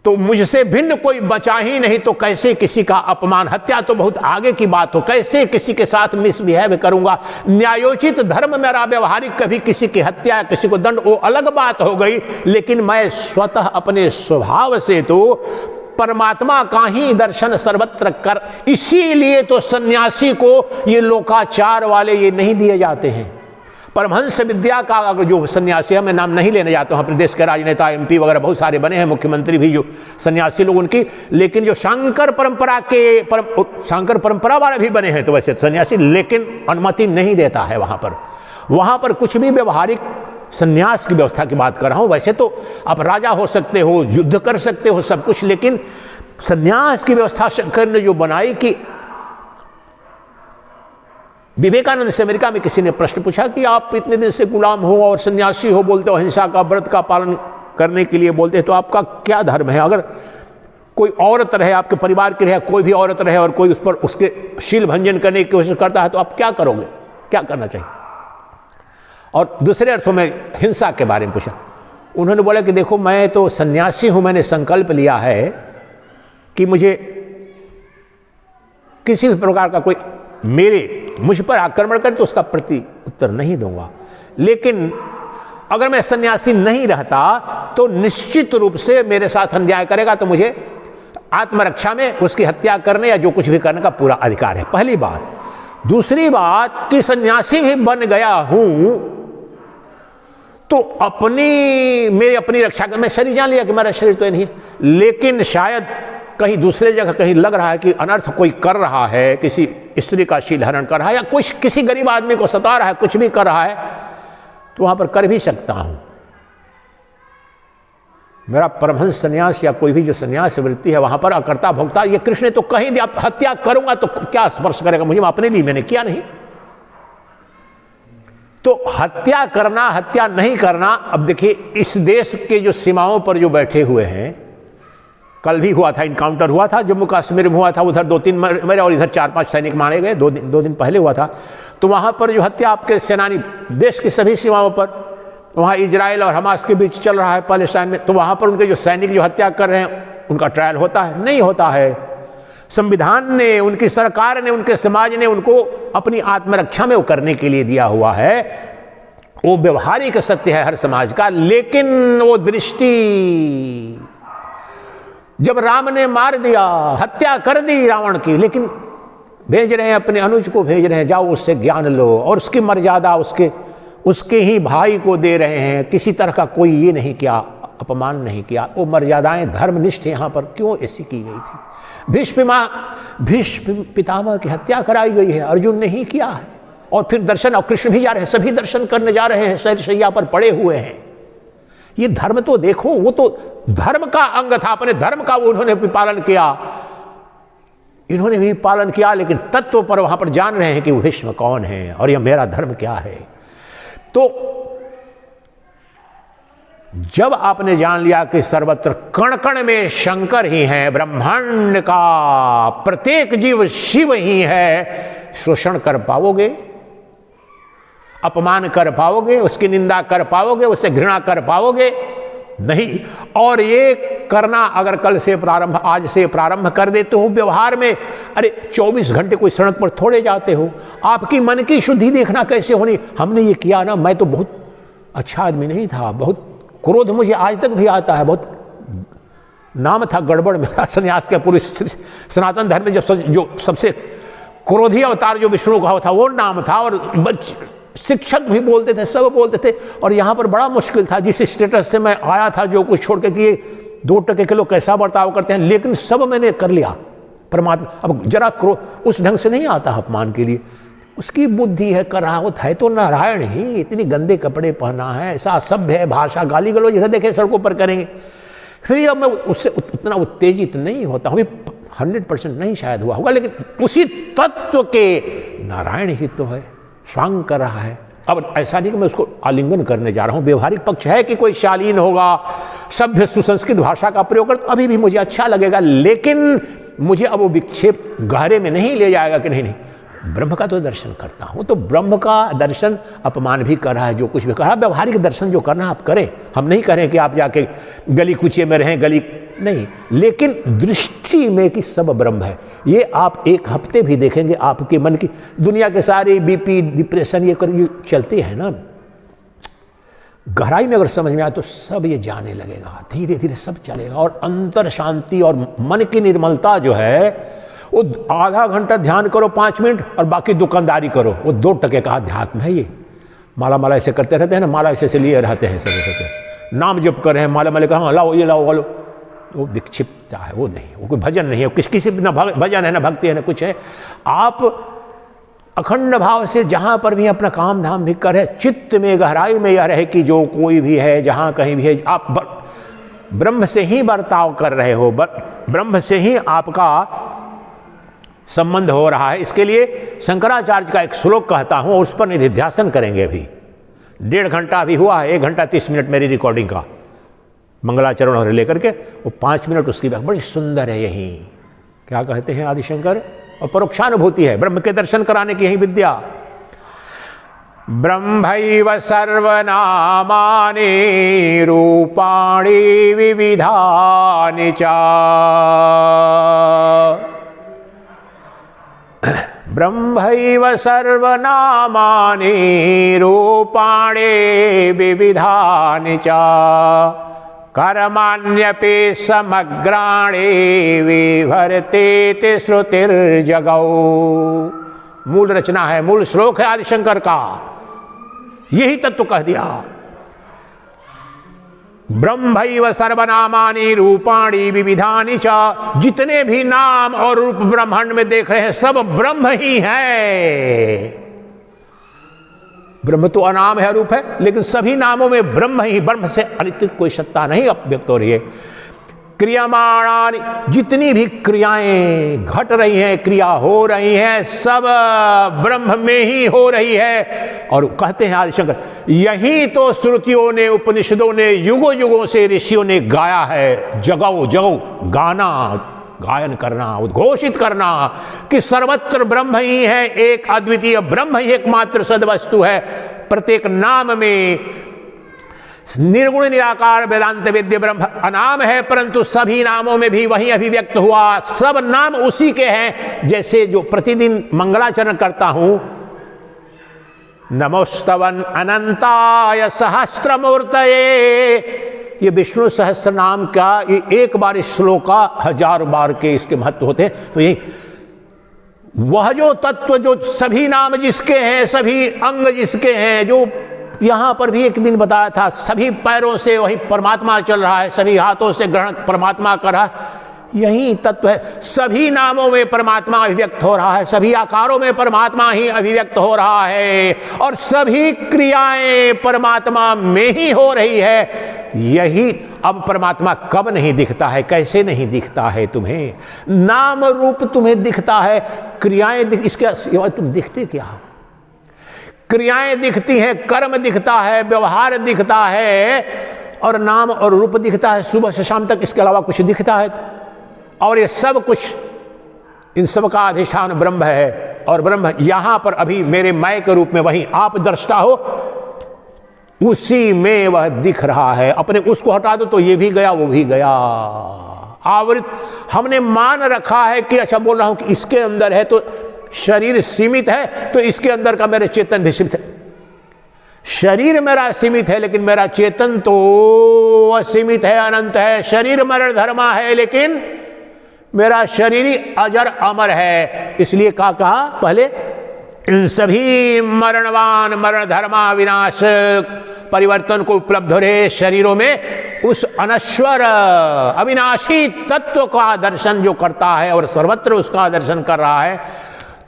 तो मुझसे भिन्न कोई बचा ही नहीं, तो कैसे किसी का अपमान, हत्या तो बहुत आगे की बात हो, कैसे किसी के साथ मिसबिहेव करूंगा। न्यायोचित धर्म मेरा व्यवहारिक, कभी किसी की हत्या, किसी को दंड, वो अलग बात हो गई, लेकिन मैं स्वतः अपने स्वभाव से तो परमात्मा का ही दर्शन सर्वत्र कर। इसीलिए तो सन्यासी को ये लोकाचार वाले ये नहीं दिए जाते हैं। परमहंस विद्या का अगर जो सन्यासी है, मैं नाम नहीं लेने जाता हूँ, अपने देश के राजनेता एमपी वगैरह बहुत सारे बने हैं, मुख्यमंत्री भी जो सन्यासी लोग उनकी, लेकिन जो शांकर परंपरा वाले भी बने हैं तो वैसे सन्यासी, लेकिन अनुमति नहीं देता है वहाँ पर कुछ भी व्यवहारिक सन्यास की व्यवस्था की बात कर रहा हूँ। वैसे तो आप राजा हो सकते हो, युद्ध कर सकते हो, सब कुछ, लेकिन सन्यास की व्यवस्था शंकर ने जो बनाई कि विवेकानंद से अमेरिका में किसी ने प्रश्न पूछा कि आप इतने दिन से गुलाम हो और सन्यासी हो, बोलते हो अहिंसा का व्रत का पालन करने के लिए बोलते हैं, तो आपका क्या धर्म है? अगर कोई औरत रहे, आपके परिवार की रहे, कोई भी औरत रहे और कोई उस पर उसके शील भंजन करने की कोशिश करता है, तो आप क्या करोगे? क्या करना चाहिए? और दूसरे अर्थों में हिंसा के बारे में पूछा। उन्होंने बोला कि देखो, मैं तो सन्यासी हूं, मैंने संकल्प लिया है कि मुझे किसी भी प्रकार का कोई मुझ पर आक्रमण करे तो उसका प्रति उत्तर नहीं दूंगा, लेकिन अगर मैं सन्यासी नहीं रहता तो निश्चित रूप से मेरे साथ अन्याय करेगा, तो मुझे आत्मरक्षा में उसकी हत्या करने या जो कुछ भी करने का पूरा अधिकार है, पहली बात। दूसरी बात कि सन्यासी भी बन गया हूं तो मेरी अपनी रक्षा कर, मैं शरीर जान लिया कि मेरा शरीर तो नहीं है, लेकिन शायद कहीं दूसरे जगह कहीं लग रहा है कि अनर्थ कोई कर रहा है, किसी स्त्री का शील हरण कर रहा है, या कुछ किसी गरीब आदमी को सता रहा है, कुछ भी कर रहा है, तो वहां पर कर भी सकता हूं। मेरा परमहंस सन्यास या कोई भी जो सन्यास वृत्ति है, वहां पर अकर्ता भोक्ता, ये कृष्ण ने तो कहीं दिया, हत्या करूंगा तो क्या स्पर्श करेगा मुझे? अपने लिए मैंने किया नहीं, तो हत्या करना हत्या नहीं करना। अब देखिए, इस देश के जो सीमाओं पर जो बैठे हुए हैं, कल भी हुआ था, इनकाउंटर हुआ था, जम्मू कश्मीर में हुआ था, उधर 2-3 मरे और इधर 4-5 सैनिक मारे गए, दो दिन पहले हुआ था। तो वहाँ पर जो हत्या आपके सेनानी देश की सभी सीमाओं पर, वहाँ इजराइल और हमास के बीच चल रहा है पैलेस्टाइन में, तो वहाँ पर उनके जो सैनिक जो हत्या कर रहे हैं उनका ट्रायल होता है? नहीं होता है। संविधान ने, उनकी सरकार ने, उनके समाज ने उनको अपनी आत्मरक्षा में वो करने के लिए दिया हुआ है। वो व्यवहारिक सत्य है हर समाज का, लेकिन वो दृष्टि, जब राम ने मार दिया, हत्या कर दी रावण की, लेकिन भेज रहे हैं अपने अनुज को, भेज रहे हैं जाओ उससे ज्ञान लो, और उसकी मर्यादा उसके ही भाई को दे रहे हैं। किसी तरह का कोई ये नहीं किया, अपमान नहीं किया। वो मर्यादाएं धर्मनिष्ठ यहां पर क्यों ऐसी की गई थी? भीष्म पितामह की हत्या कराई गई है, अर्जुन ने ही किया है। और फिर दर्शन, और कृष्ण भी जा रहे हैं, सभी दर्शन करने जा रहे हैं, शैया पर पड़े हुए हैं। ये धर्म तो देखो, वो तो धर्म का अंग था, अपने धर्म का वो उन्होंने भी पालन किया, इन्होंने भी पालन किया, लेकिन तत्व पर वहां पर जान रहे हैं कि वो भीष्म कौन है और यह मेरा धर्म क्या है। तो जब आपने जान लिया कि सर्वत्र कण कण में शंकर ही है, ब्रह्मांड का प्रत्येक जीव शिव ही है, शोषण कर पाओगे, अपमान कर पाओगे, उसकी निंदा कर पाओगे, उससे घृणा कर पाओगे? नहीं। और ये करना अगर कल से प्रारंभ, आज से प्रारंभ कर देते हो व्यवहार में, अरे 24 घंटे कोई सड़क पर थोड़े जाते हो, आपकी मन की शुद्धि देखना कैसे होनी। हमने ये किया ना, मैं तो बहुत अच्छा आदमी नहीं था, बहुत क्रोध मुझे आज तक भी आता है, बहुत नाम था गड़बड़ मेरा सन्यास के पूरे सनातन धर्म में, जो सबसे क्रोधी अवतार जो विष्णु का था वो नाम था, और शिक्षक भी बोलते थे, सब बोलते थे। और यहाँ पर बड़ा मुश्किल था, जिस स्टेटस से मैं आया था, जो कुछ छोड़ के कि 2 टके के लोग कैसा बर्ताव करते हैं, लेकिन सब मैंने कर लिया। परमात्मा अब जरा उस ढंग से नहीं आता अपमान के लिए, उसकी बुद्धि है, करावत है तो नारायण ही। इतनी गंदे कपड़े पहना है, ऐसा असभ्य है, भाषा गाली गलौज जैसा देखे सड़कों पर करेंगे। फिर अब मैं उससे उतना उत्तेजित नहीं होता हूँ, 100% नहीं शायद हुआ होगा, लेकिन उसी तत्व के नारायण ही तो है, स्वांग कर रहा है। अब ऐसा नहीं कि मैं उसको आलिंगन करने जा रहा हूँ। व्यवहारिक पक्ष है कि कोई शालीन होगा, सभ्य सुसंस्कृत भाषा का प्रयोग कर, अभी भी मुझे अच्छा लगेगा, लेकिन मुझे अब वो विक्षेप गहरे में नहीं ले जाएगा कि नहीं ब्रह्म का तो दर्शन करता हूँ। तो ब्रह्म का दर्शन अपमान भी कर रहा है, जो कुछ भी कर रहा है। व्यवहारिक दर्शन जो करना आप करें, हम नहीं करें कि आप जाके गली कुचे में रहें, गली नहीं, लेकिन दृष्टि में कि सब ब्रह्म है। ये आप एक हफ्ते भी देखेंगे, आपके मन की दुनिया के सारे बीपी, डिप्रेशन ये चलती है ना, गहराई में अगर समझ में आए तो सब ये जाने लगेगा, धीरे धीरे सब चलेगा। और अंतर शांति और मन की निर्मलता जो है, वो आधा घंटा ध्यान करो 5 मिनट और बाकी दुकानदारी करो, वो 2 टके का अध्यात्म है। ये माला ऐसे करते रहते हैं ना, माला ऐसे लिए रहते हैं, सब नाम जप कर रहे हैं, माला कहा लाओ ये लाओ, वो विक्षिप्तता है, वो नहीं, वो कोई भजन नहीं है, किसी ना भजन है ना भक्ति है ना कुछ है। आप अखंड भाव से जहाँ पर भी अपना काम धाम भी करे, चित्त में गहराई में यह रहे कि जो कोई भी है, जहाँ कहीं भी है, आप ब्रह्म से ही बर्ताव कर रहे हो, ब्रह्म से ही आपका संबंध हो रहा है। इसके लिए शंकराचार्य का एक श्लोक कहता हूँ, उस पर निधिध्यासन करेंगे। अभी 1.5 घंटा अभी हुआ है, 1 घंटा 30 मिनट मेरी रिकॉर्डिंग का, मंगलाचरण और लेकर के, वो 5 मिनट उसकी बात बड़ी सुंदर है। यही क्या कहते हैं आदिशंकर, और परोक्षानुभूति है, ब्रह्म के दर्शन कराने की यही विद्या। ब्रह्मैव सर्वनामानि रूपाणि विविधानि च, ब्रह्मैव सर्वनामानि रूपाणि विविधानि च, कर्माण्यपि समग्राणि विभर्तेति श्रुतिर्जगौ। मूल रचना है, मूल श्लोक है आदिशंकर का, यही तत्व कह दिया। ब्रह्मैव सर्वनामानि रूपाणि विविधानि च, जितने भी नाम और रूप ब्रह्मांड में देख रहे हैं सब ब्रह्म ही है। ब्रह्म तो अनाम है, रूप है, लेकिन सभी नामों में ब्रह्म ही, ब्रह्म से अतिरिक्त कोई सत्ता नहीं व्यक्त हो रही है। क्रियमाणानि, जितनी भी क्रियाएं घट रही हैं, क्रिया हो रही हैं, सब ब्रह्म में ही हो रही है। और कहते हैं आदिशंकर, यही तो श्रुतियों ने, उपनिषदों ने, युगों युगों से ऋषियों ने गाया है। जगो जगो, गाना, गायन करना, उद्घोषित करना कि सर्वत्र ब्रह्म ही है, एक अद्वितीय ब्रह्म ही एकमात्र सद्वस्तु है। प्रत्येक नाम में निर्गुण निराकार वेदांत वेद्य ब्रह्म अनाम है, परंतु सभी नामों में भी वही अभिव्यक्त हुआ, सब नाम उसी के हैं। जैसे जो प्रतिदिन मंगलाचरण करता हूं, नमोस्तवन अनंताय सहस्त्रमूर्तये, ये विष्णु सहस्त्र नाम का ये एक बार इस श्लोक का 1000 बार के इसके महत्व होते हैं। तो यही वह जो तत्व, जो सभी नाम जिसके हैं, सभी अंग जिसके हैं, जो यहां पर भी एक दिन बताया था, सभी पैरों से वही परमात्मा चल रहा है, सभी हाथों से ग्रहण परमात्मा कर रहा है, यही तत्व है। सभी नामों में परमात्मा अभिव्यक्त हो रहा है, सभी आकारों में परमात्मा ही अभिव्यक्त हो रहा है, और सभी क्रियाएं परमात्मा में ही हो रही है। यही अब परमात्मा कब नहीं दिखता है, कैसे नहीं दिखता है तुम्हें? नाम रूप तुम्हें दिखता है, क्रियाएं इसके सिवा तुम दिखते क्या? क्रियाएं दिखती हैं, कर्म दिखता है, व्यवहार दिखता है, और नाम और रूप दिखता है सुबह से शाम तक, इसके अलावा कुछ दिखता है? और ये सब कुछ, इन सब का अधिष्ठान ब्रह्म है। और ब्रह्म यहां पर अभी मेरे मैं के रूप में, वहीं आप दृष्टा हो, उसी में वह दिख रहा है। अपने उसको हटा दो तो ये भी गया, वो भी गया, आवृत। हमने मान रखा है कि अच्छा बोल रहा हूं कि इसके अंदर है, तो शरीर सीमित है, तो इसके अंदर का मेरे चेतन भी सीमित है। शरीर मेरा सीमित है, लेकिन मेरा चेतन तो असीमित है, अनंत है। शरीर मरण धर्मा है, लेकिन मेरा शरीर ही अजर अमर है। इसलिए क्या कहा पहले, इन सभी मरणवान, मरण धर्मा, विनाश परिवर्तन को उपलब्ध हो रहे शरीरों में उस अनश्वर अविनाशी तत्व का दर्शन जो करता है और सर्वत्र उसका दर्शन कर रहा है,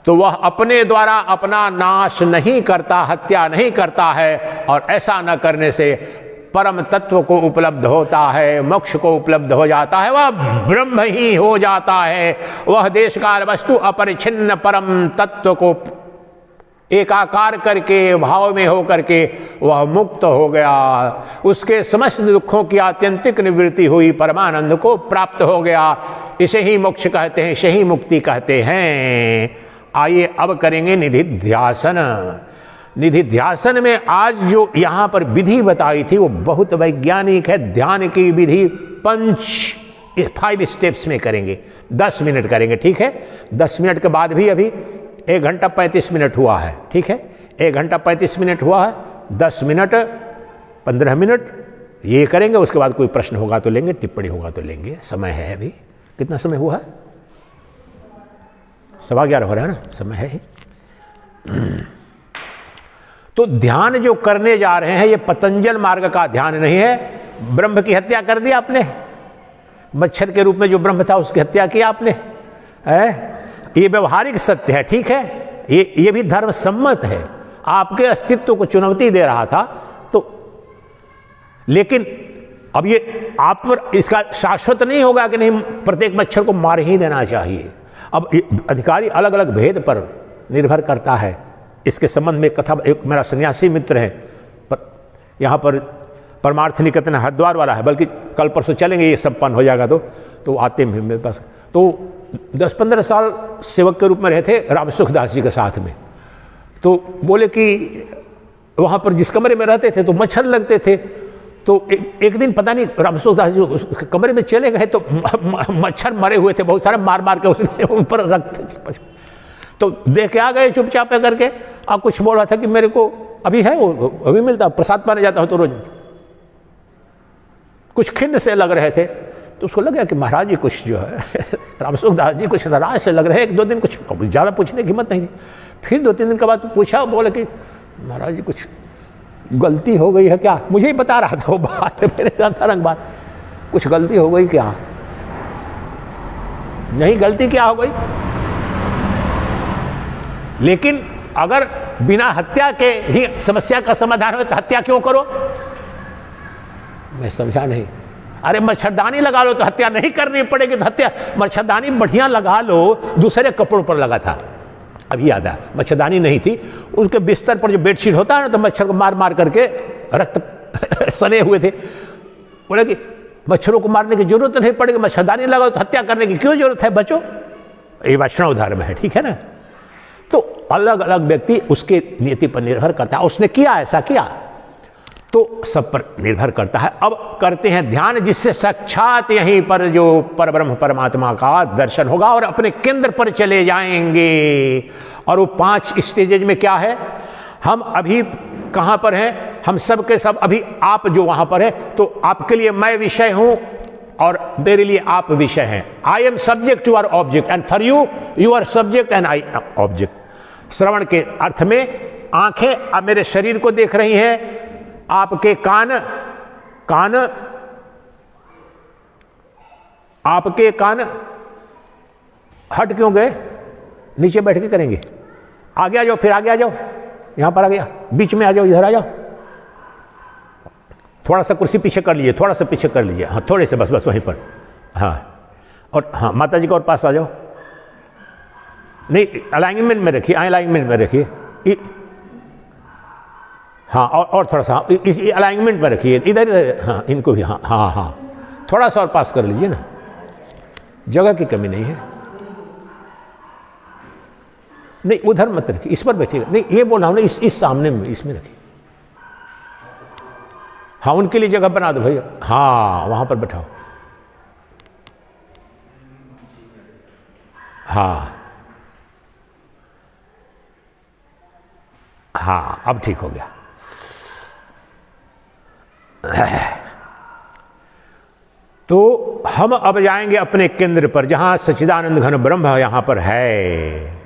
तो वह अपने द्वारा अपना नाश नहीं करता, हत्या नहीं करता है, और ऐसा न करने से परम तत्व को उपलब्ध होता है, मोक्ष को उपलब्ध हो जाता है, वह ब्रह्म ही हो जाता है। वह देशकाल वस्तु अपरिछिन्न परम तत्व को एकाकार करके भाव में हो करके वह मुक्त हो गया, उसके समस्त दुखों की आत्यंतिक निवृत्ति हुई, परमानंद को प्राप्त हो गया। इसे ही मोक्ष कहते हैं, इसे ही मुक्ति कहते हैं। आइए अब करेंगे निधिध्यासन। निधिध्यासन में आज जो यहाँ पर विधि बताई थी वो बहुत वैज्ञानिक है। ध्यान की विधि 5 स्टेप्स में करेंगे, 10 मिनट करेंगे, ठीक है। 10 मिनट के बाद भी अभी 1 घंटा 35 मिनट हुआ है, ठीक है। 1 घंटा 35 मिनट हुआ है, 10 मिनट 15 मिनट ये करेंगे। उसके बाद कोई प्रश्न होगा तो लेंगे, टिप्पणी होगा तो लेंगे। समय है अभी, कितना समय हुआ है? 11:15 हो रहा है ना, समय है। तो ध्यान जो करने जा रहे हैं ये पतंजल मार्ग का ध्यान नहीं है। ब्रह्म की हत्या कर दी आपने, मच्छर के रूप में जो ब्रह्म था उसकी हत्या की आपने, ये व्यवहारिक सत्य है, ठीक है। ये भी धर्म सम्मत है, आपके अस्तित्व को चुनौती दे रहा था। तो लेकिन अब ये आप पर इसका शाश्वत नहीं होगा कि नहीं प्रत्येक मच्छर को मार ही देना चाहिए। अब अधिकारी अलग अलग भेद पर निर्भर करता है। इसके संबंध में कथा, एक मेरा सन्यासी मित्र है पर यहाँ पर परमार्थ निकेतन हरिद्वार वाला है, बल्कि कल परसों चलेंगे, ये संपन्न हो जाएगा तो आते हैं मेरे पास। तो 10-15 साल सेवक के रूप में रहे थे राम सुखदास जी के साथ में। तो बोले कि वहाँ पर जिस कमरे में रहते थे तो मच्छर लगते थे। तो एक दिन पता नहीं राम सुखदास जी उस कमरे में चले गए तो मच्छर मरे हुए थे बहुत सारे, मार मार के उसने उन पर रखते। तो देख के आ गए चुपचाप करके। अब कुछ बोल रहा था कि मेरे को अभी है, वो अभी मिलता, प्रसाद पाने जाता हो तो रोज। कुछ खिन्न से लग रहे थे तो उसको लगा कि महाराज जी कुछ जो है राम सुखदास जी कुछ नाराज से लग रहे हैं। 1-2 दिन कुछ ज़्यादा पूछने की हिम्मत नहीं थी। फिर 2-3 दिन के बाद पूछा, बोले कि महाराज जी कुछ गलती हो गई है क्या? मुझे ही बता रहा था वो बात, मेरे साथ रंग बात, कुछ गलती हो गई क्या? नहीं, गलती क्या हो गई? लेकिन अगर बिना हत्या के ही समस्या का समाधान हो तो हत्या क्यों करो? मैं समझा नहीं। अरे मच्छरदानी लगा लो तो हत्या नहीं करनी पड़ेगी। तो हत्या, मच्छरदानी बढ़िया लगा लो, दूसरे कपड़ों पर लगा था, अभी याद है। मच्छरदानी नहीं थी, उसके बिस्तर पर जो बेडशीट होता है ना, तो मच्छर को मार मार करके रक्त सने हुए थे। बोले कि मच्छरों को मारने की जरूरत नहीं पड़ेगी, मच्छरदानी लगाओ तो हत्या करने की क्यों जरूरत है बच्चों? ये वैष्णव धर्म है, ठीक है ना। तो अलग अलग व्यक्ति उसके नीति पर निर्भर करता है। उसने किया, ऐसा किया तो सब पर निर्भर करता है। अब करते हैं ध्यान, जिससे साक्षात यहीं पर जो परब्रह्म परमात्मा का दर्शन होगा और अपने केंद्र पर चले जाएंगे। और वो 5 स्टेजेज में क्या है, हम अभी कहाँ पर हैं? हम सब के सब अभी आप जो वहाँ पर है, तो आपके लिए मैं विषय हूँ और मेरे लिए आप विषय हैं। I am subject, you are object, and for you you are subject and I object. श्रवण के अर्थ में आंखें अब मेरे शरीर को देख रही हैं, आपके कान आपके कान हट क्यों गए? नीचे बैठ के करेंगे। आगे आ जाओ, फिर आगे आ जाओ, यहां पर आ गया, बीच में आ जाओ, इधर आ जाओ। थोड़ा सा कुर्सी पीछे कर लीजिए, थोड़ा सा पीछे कर लीजिए, हाँ थोड़े से, बस वहीं पर, हाँ। और हाँ, माता जी को और पास आ जाओ। नहीं, अलाइनमेंट में रखिए, अलाइनमेंट में रखिए, हाँ। और थोड़ा सा इस अलाइनमेंट में रखिए, इधर इधर, हाँ इनको भी, हाँ हाँ हाँ, थोड़ा सा और पास कर लीजिए ना, जगह की कमी नहीं है। नहीं, उधर मत रखिए, इस पर बैठिएगा। नहीं, ये बोल रहा हूँ ना, इस सामने में, इसमें रखिए। हाँ, उनके लिए जगह बना दो भैया, हाँ वहां पर बैठाओ, हाँ हाँ, अब ठीक हो गया। तो हम अब जाएंगे अपने केंद्र पर, जहां सच्चिदानंद घन ब्रह्म यहां पर है।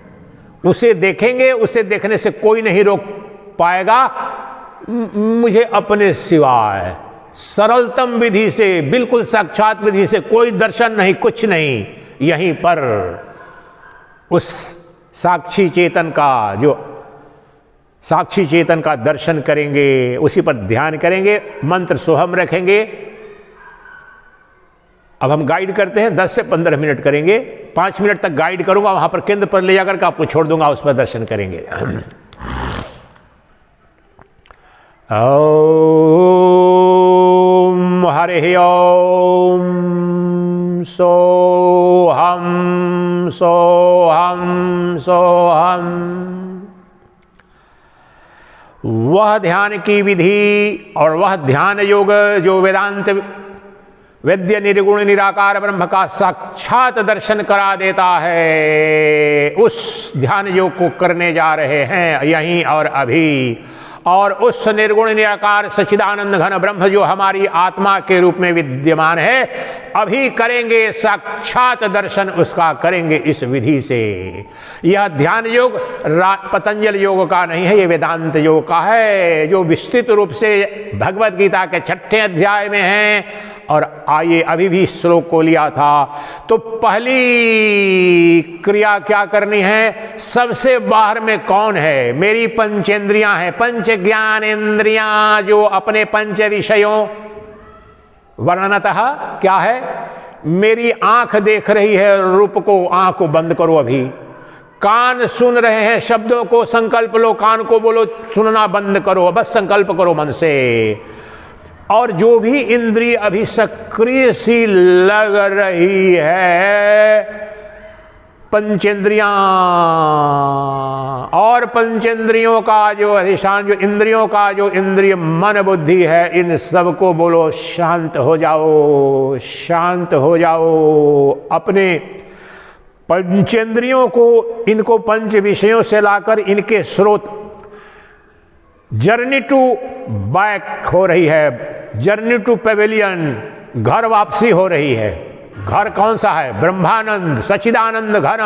उसे देखेंगे, उसे देखने से कोई नहीं रोक पाएगा मुझे अपने सिवाय। सरलतम विधि से, बिल्कुल साक्षात विधि से, कोई दर्शन नहीं, कुछ नहीं। यहीं पर उस साक्षी चेतन का, जो साक्षी चेतन का दर्शन करेंगे, उसी पर ध्यान करेंगे, मंत्र सोहम रखेंगे। अब हम गाइड करते हैं, 10 से 15 मिनट करेंगे, 5 मिनट तक गाइड करूंगा, वहां पर केंद्र पर ले जाकर के आपको छोड़ दूंगा, उस पर दर्शन करेंगे। ओम हरि ओम सोहम सोहम सोहम। वह ध्यान की विधि और वह ध्यान योग जो वेदांत वेद्य निर्गुण निराकार ब्रह्म का साक्षात दर्शन करा देता है, उस ध्यान योग को करने जा रहे हैं यहीं और अभी। और उस निर्गुण निराकार सच्चिदानंद घन ब्रह्म जो हमारी आत्मा के रूप में विद्यमान है, अभी करेंगे साक्षात दर्शन उसका, करेंगे इस विधि से। यह ध्यान योग पतंजल योग का नहीं है, यह वेदांत योग का है, जो विस्तृत रूप से भगवद गीता के 6ठे अध्याय में है। और आइए, अभी भी श्लोक को लिया था, तो पहली क्रिया क्या करनी है? सबसे बाहर में कौन है? मेरी पंचेंद्रियां हैं, पंच ज्ञान इंद्रियां, जो अपने पंच विषयों, वर्णनतः क्या है? मेरी आंख देख रही है रूप को, आंख को बंद करो अभी। कान सुन रहे हैं शब्दों को, संकल्प लो, कान को बोलो सुनना बंद करो, बस संकल्प करो मन से। और जो भी इंद्रिय अभी सक्रिय सी लग रही है, पंचेंद्रियां, और पंचेंद्रियों का जो अधिष्ठान, जो इंद्रियों का जो इंद्रिय मन बुद्धि है, इन सब को बोलो शांत हो जाओ, शांत हो जाओ। अपने पंचेंद्रियों को, इनको पंच विषयों से लाकर इनके स्रोत, जर्नी टू बैक हो रही है, जर्नी टू पेविलियन, घर वापसी हो रही है। घर कौन सा है? ब्रह्मानंद सच्चिदानंद घन,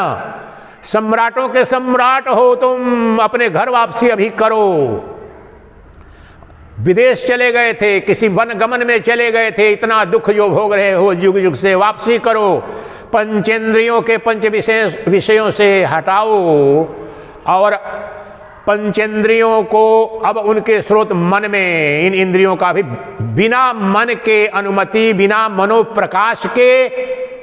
सम्राटों के सम्राट हो तुम, अपने घर वापसी अभी करो। विदेश चले गए थे, किसी वन गमन में चले गए थे, इतना दुख जो भोग रहे हो युग युग से, वापसी करो। पंचेंद्रियों के पंच विषयों से हटाओ और पंचेंद्रियों को अब उनके स्रोत मन में, इन इंद्रियों का भी बिना मन के अनुमति, बिना मनोप्रकाश के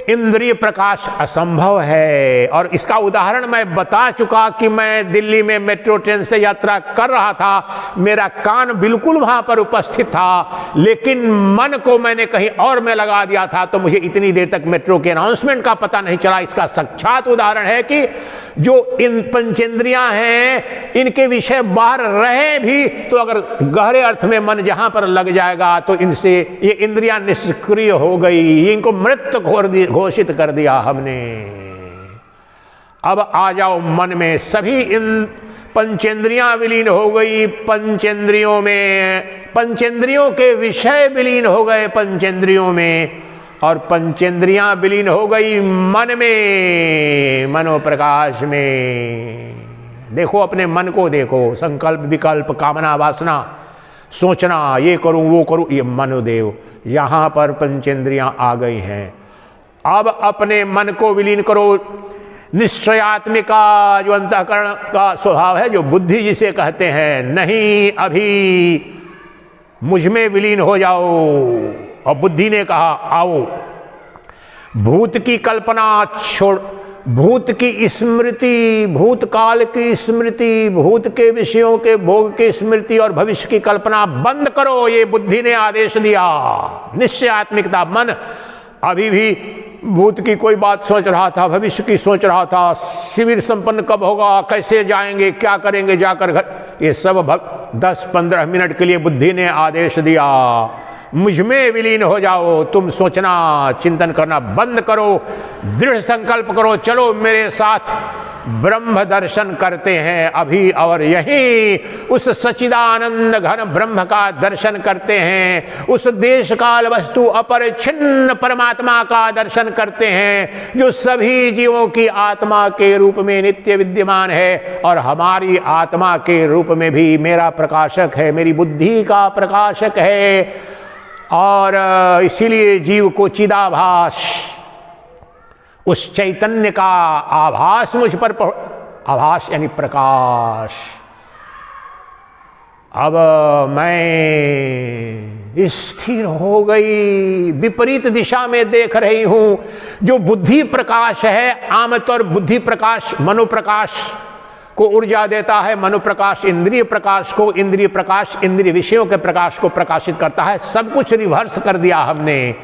इंद्रिय प्रकाश असंभव है। और इसका उदाहरण मैं बता चुका कि मैं दिल्ली में मेट्रो ट्रेन से यात्रा कर रहा था, मेरा कान बिल्कुल वहां पर उपस्थित था, लेकिन मन को मैंने कहीं और में लगा दिया था, तो मुझे इतनी देर तक मेट्रो के अनाउंसमेंट का पता नहीं चला। इसका साक्षात उदाहरण है कि जो इन पंचेंद्रियां हैं, इनके विषय बाहर रहे भी तो अगर गहरे अर्थ में मन जहां पर लग जाएगा तो इनसे ये इंद्रियां निष्क्रिय हो गई, इनको मृत घोषित कर दिया हमने। अब आ जाओ मन में, सभी इन पंचेंद्रियां विलीन हो गई पंचेंद्रियों में, पंचेंद्रियों के विषय विलीन हो गए पंचेंद्रियों में, और पंचेंद्रियां विलीन हो गई मन में, मनोप्रकाश में। देखो अपने मन को देखो, संकल्प विकल्प कामना वासना, सोचना ये करूं वो करूं, ये मनोदेव, यहां पर पंचेंद्रियां आ गई हैं। अब अपने मन को विलीन करो। निश्चयात्मिका जो अंतःकरण का स्वभाव है, जो बुद्धि जिसे कहते हैं, नहीं अभी मुझ में विलीन हो जाओ। और बुद्धि ने कहा आओ, भूत की कल्पना छोड़, भूत की स्मृति, भूतकाल की स्मृति, भूत के विषयों के भोग की स्मृति और भविष्य की कल्पना बंद करो, ये बुद्धि ने आदेश दिया। निश्चयात्मिकता, मन अभी भी भूत की कोई बात सोच रहा था, भविष्य की सोच रहा था, शिविर संपन्न कब होगा, कैसे जाएंगे, क्या करेंगे जाकर घर, ये सब 10-15 मिनट के लिए बुद्धि ने आदेश दिया, मुझ में विलीन हो जाओ। तुम सोचना चिंतन करना बंद करो, दृढ़ संकल्प करो, चलो मेरे साथ ब्रह्म दर्शन करते हैं अभी और यहीं। उस सच्चिदानंद घन ब्रह्म का दर्शन करते हैं, उस देश काल वस्तु अपरिच्छिन्न परमात्मा का दर्शन करते हैं, जो सभी जीवों की आत्मा के रूप में नित्य विद्यमान है और हमारी आत्मा के रूप में भी मेरा प्रकाशक है, मेरी बुद्धि का प्रकाशक है। और इसीलिए जीव को चिदाभास, उस चैतन्य का आभास मुझ पर आभास यानी प्रकाश। अब मैं स्थिर हो गई, विपरीत दिशा में देख रही हूं। जो बुद्धि प्रकाश है, आमतौर बुद्धि प्रकाश मनोप्रकाश को ऊर्जा देता है, मनोप्रकाश इंद्रिय प्रकाश को, इंद्रिय प्रकाश इंद्रिय विषयों के प्रकाश को प्रकाशित करता है। सब कुछ रिवर्स कर दिया हमने।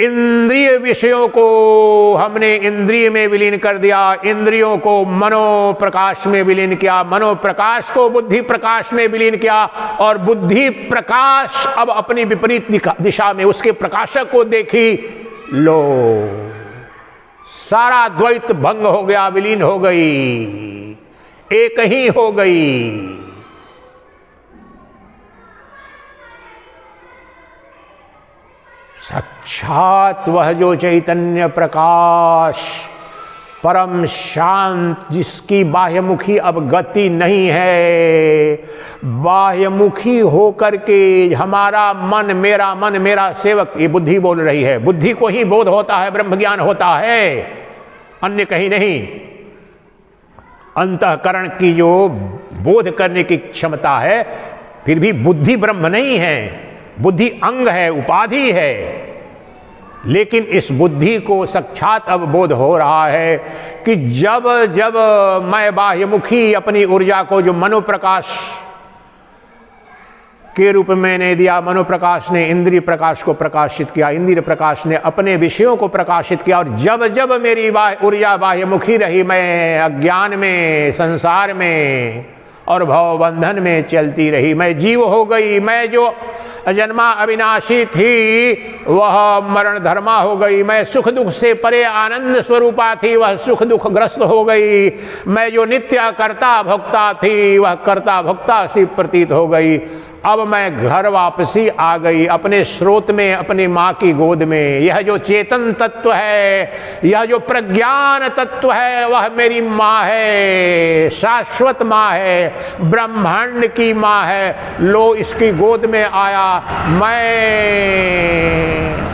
इंद्रिय विषयों को हमने इंद्रिय में विलीन कर दिया, इंद्रियों को मनो प्रकाश में विलीन किया, मनो प्रकाश को बुद्धि प्रकाश में विलीन किया, और बुद्धि प्रकाश अब अपनी विपरीत दिशा में उसके प्रकाशक को देखी, लो सारा द्वैत भंग हो गया, विलीन हो गई, एक ही हो गई। साक्षात वह जो चैतन्य प्रकाश परम शांत, जिसकी बाह्यमुखी अब गति नहीं है, बाह्यमुखी होकर के हमारा मन, मेरा सेवक, ये बुद्धि बोल रही है। बुद्धि को ही बोध होता है, ब्रह्म ज्ञान होता है, अन्य कहीं नहीं। अंतःकरण की जो बोध करने की क्षमता है, फिर भी बुद्धि ब्रह्म नहीं है, बुद्धि अंग है, उपाधि है। लेकिन इस बुद्धि को साक्षात अब बोध हो रहा है कि जब जब मैं बाह्यमुखी अपनी ऊर्जा को, जो मनोप्रकाश के रूप में मैंने दिया, मनोप्रकाश ने इंद्रिय प्रकाश को प्रकाशित किया, इंद्रिय प्रकाश ने अपने विषयों को प्रकाशित किया, और जब जब मेरी ऊर्जा बाह्यमुखी रही, मैं अज्ञान में, संसार में और भवबंधन में चलती रही, मैं जीव हो गई। मैं जो अजन्मा अविनाशी थी वह मरण धर्मा हो गई। मैं सुख दुख से परे आनंद स्वरूपा थी, वह सुख दुख ग्रस्त हो गई। मैं जो नित्य कर्ता भोक्ता थी वह कर्ता भोक्ता सी प्रतीत हो गई। अब मैं घर वापसी आ गई, अपने स्रोत में, अपनी माँ की गोद में। यह जो चेतन तत्व है, यह जो प्रज्ञान तत्व है, वह मेरी माँ है, शाश्वत माँ है, ब्रह्मांड की माँ है। लो इसकी गोद में आया मैं।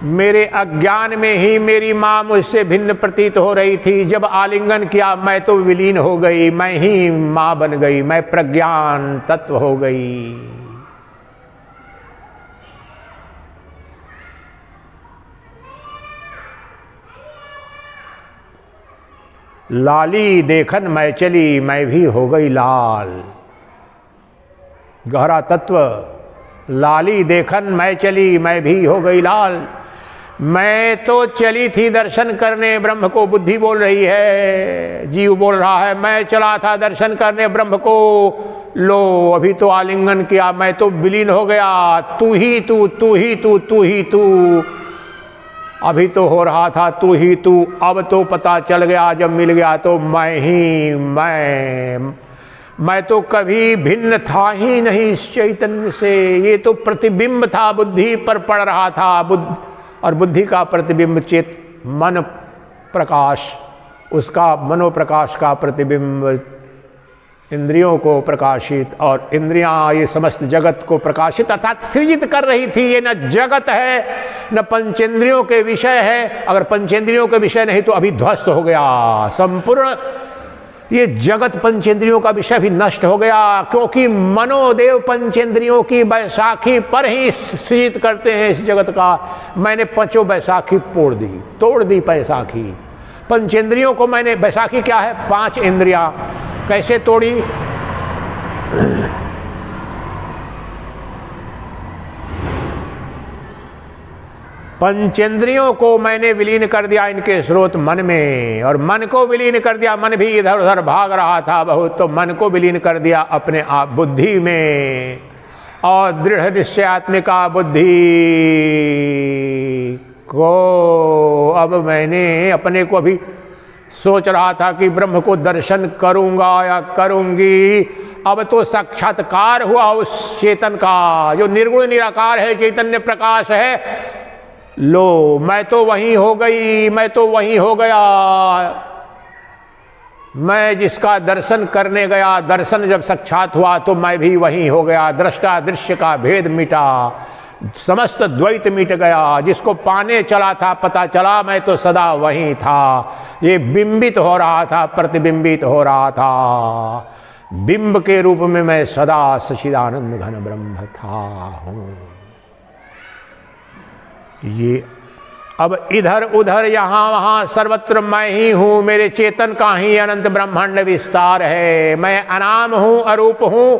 मेरे अज्ञान में ही मेरी माँ मुझसे भिन्न प्रतीत हो रही थी। जब आलिंगन किया मैं तो विलीन हो गई, मैं ही माँ बन गई, मैं प्रज्ञान तत्व हो गई। लाली देखन मैं चली, मैं भी हो गई लाल। गहरा तत्व। लाली देखन मैं चली, मैं भी हो गई लाल। मैं तो चली थी दर्शन करने, ब्रह्म को बुद्धि बोल रही है, जीव बोल रहा है मैं चला था दर्शन करने ब्रह्म को। लो अभी तो आलिंगन किया, मैं तो विलीन हो गया। तू ही तू, तू ही तू, तू ही तू। अभी तो हो रहा था तू ही तू, अब तो पता चल गया, जब मिल गया तो मैं ही मैं तो कभी भिन्न था ही नहीं इस चैतन्य से। ये तो प्रतिबिंब था, बुद्धि पर पड़ रहा था। और बुद्धि का प्रतिबिंब चेत मन प्रकाश, उसका मनोप्रकाश का प्रतिबिंब इंद्रियों को प्रकाशित, और इंद्रियां ये समस्त जगत को प्रकाशित अर्थात सृजित कर रही थी। ये न जगत है न पंचेंद्रियों के विषय है। अगर पंचेंद्रियों के विषय नहीं तो अभी ध्वस्त हो गया संपूर्ण। ये जगत पंचेंद्रियों का विषय भी नष्ट हो गया, क्योंकि मनोदेव पंचेंद्रियों की बैसाखी पर ही सृजित करते हैं इस जगत का। मैंने पांचों बैसाखी तोड़ दी बैसाखी। पंचेंद्रियों को मैंने, बैसाखी क्या है? 5 इंद्रियां। कैसे तोड़ी? पंचेंद्रियों को मैंने विलीन कर दिया इनके स्रोत मन में, और मन को विलीन कर दिया। मन भी इधर उधर भाग रहा था बहुत, तो मन को विलीन कर दिया अपने आप बुद्धि में। और दृढ़ निश्चयात्मिका बुद्धि को अब मैंने अपने को भी सोच रहा था कि ब्रह्म को दर्शन करूंगा या करूंगी। अब तो साक्षात्कार हुआ उस चेतन का जो निर्गुण निराकार है, चैतन्य प्रकाश है। लो मैं तो वहीं हो गई, मैं तो वहीं हो गया। मैं जिसका दर्शन करने गया, दर्शन जब साक्षात हुआ तो मैं भी वहीं हो गया। दृष्टा दृश्य का भेद मिटा, समस्त द्वैत मिट गया। जिसको पाने चला था पता चला मैं तो सदा वहीं था। ये बिंबित हो रहा था, प्रतिबिंबित हो रहा था। बिंब के रूप में मैं सदा सच्चिदानंद घन ब्रह्म था हूं। ये अब इधर उधर यहां वहां सर्वत्र मैं ही हूं। मेरे चेतन का ही अनंत ब्रह्मांड विस्तार है। मैं अनाम हूं, अरूप हूं,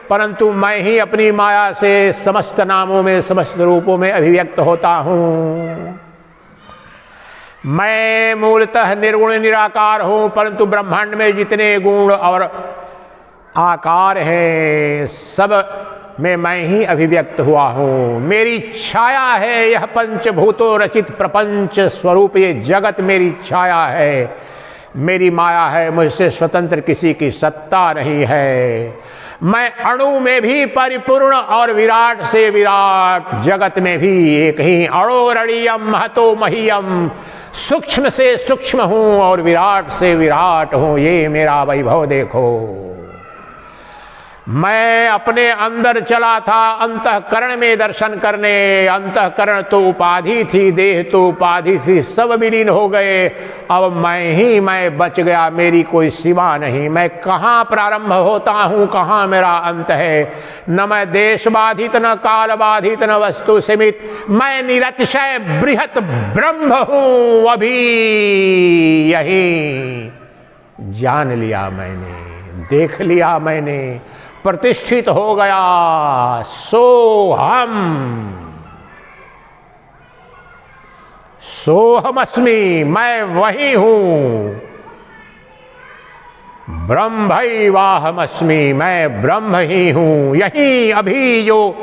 परंतु मैं ही अपनी माया से समस्त नामों में, समस्त रूपों में अभिव्यक्त होता हूं। मैं मूलतः निर्गुण निराकार हूं, परंतु ब्रह्मांड में जितने गुण और आकार हैं सब में मैं ही अभिव्यक्त हुआ हूं। मेरी छाया है यह पंचभूतों रचित प्रपंच स्वरूप। ये जगत मेरी छाया है, मेरी माया है। मुझसे स्वतंत्र किसी की सत्ता नहीं है। मैं अणु में भी परिपूर्ण और विराट से विराट, जगत में भी एक ही। अणोरणीयम महतो महीयम, सूक्ष्म से सूक्ष्म हूं और विराट से विराट हूं। ये मेरा वैभव देखो। मैं अपने अंदर चला था अंतःकरण में दर्शन करने। अंतःकरण तो उपाधि थी, देह तो उपाधि थी, सब विलीन हो गए। अब मैं ही मैं बच गया, मेरी कोई सीमा नहीं। मैं कहाँ प्रारंभ होता हूँ, कहाँ मेरा अंत है। न मैं देश बाधित, न काल बाधित, न वस्तु सीमित। मैं निरतिशय बृहत ब्रह्म हूँ। अभी यही जान लिया मैंने, देख लिया मैंने, प्रतिष्ठित हो गया। सोहमस्मि, मैं वही हूं। ब्रह्मैवाहमस्मि, मैं ब्रह्म ही हूं। यही अभी जो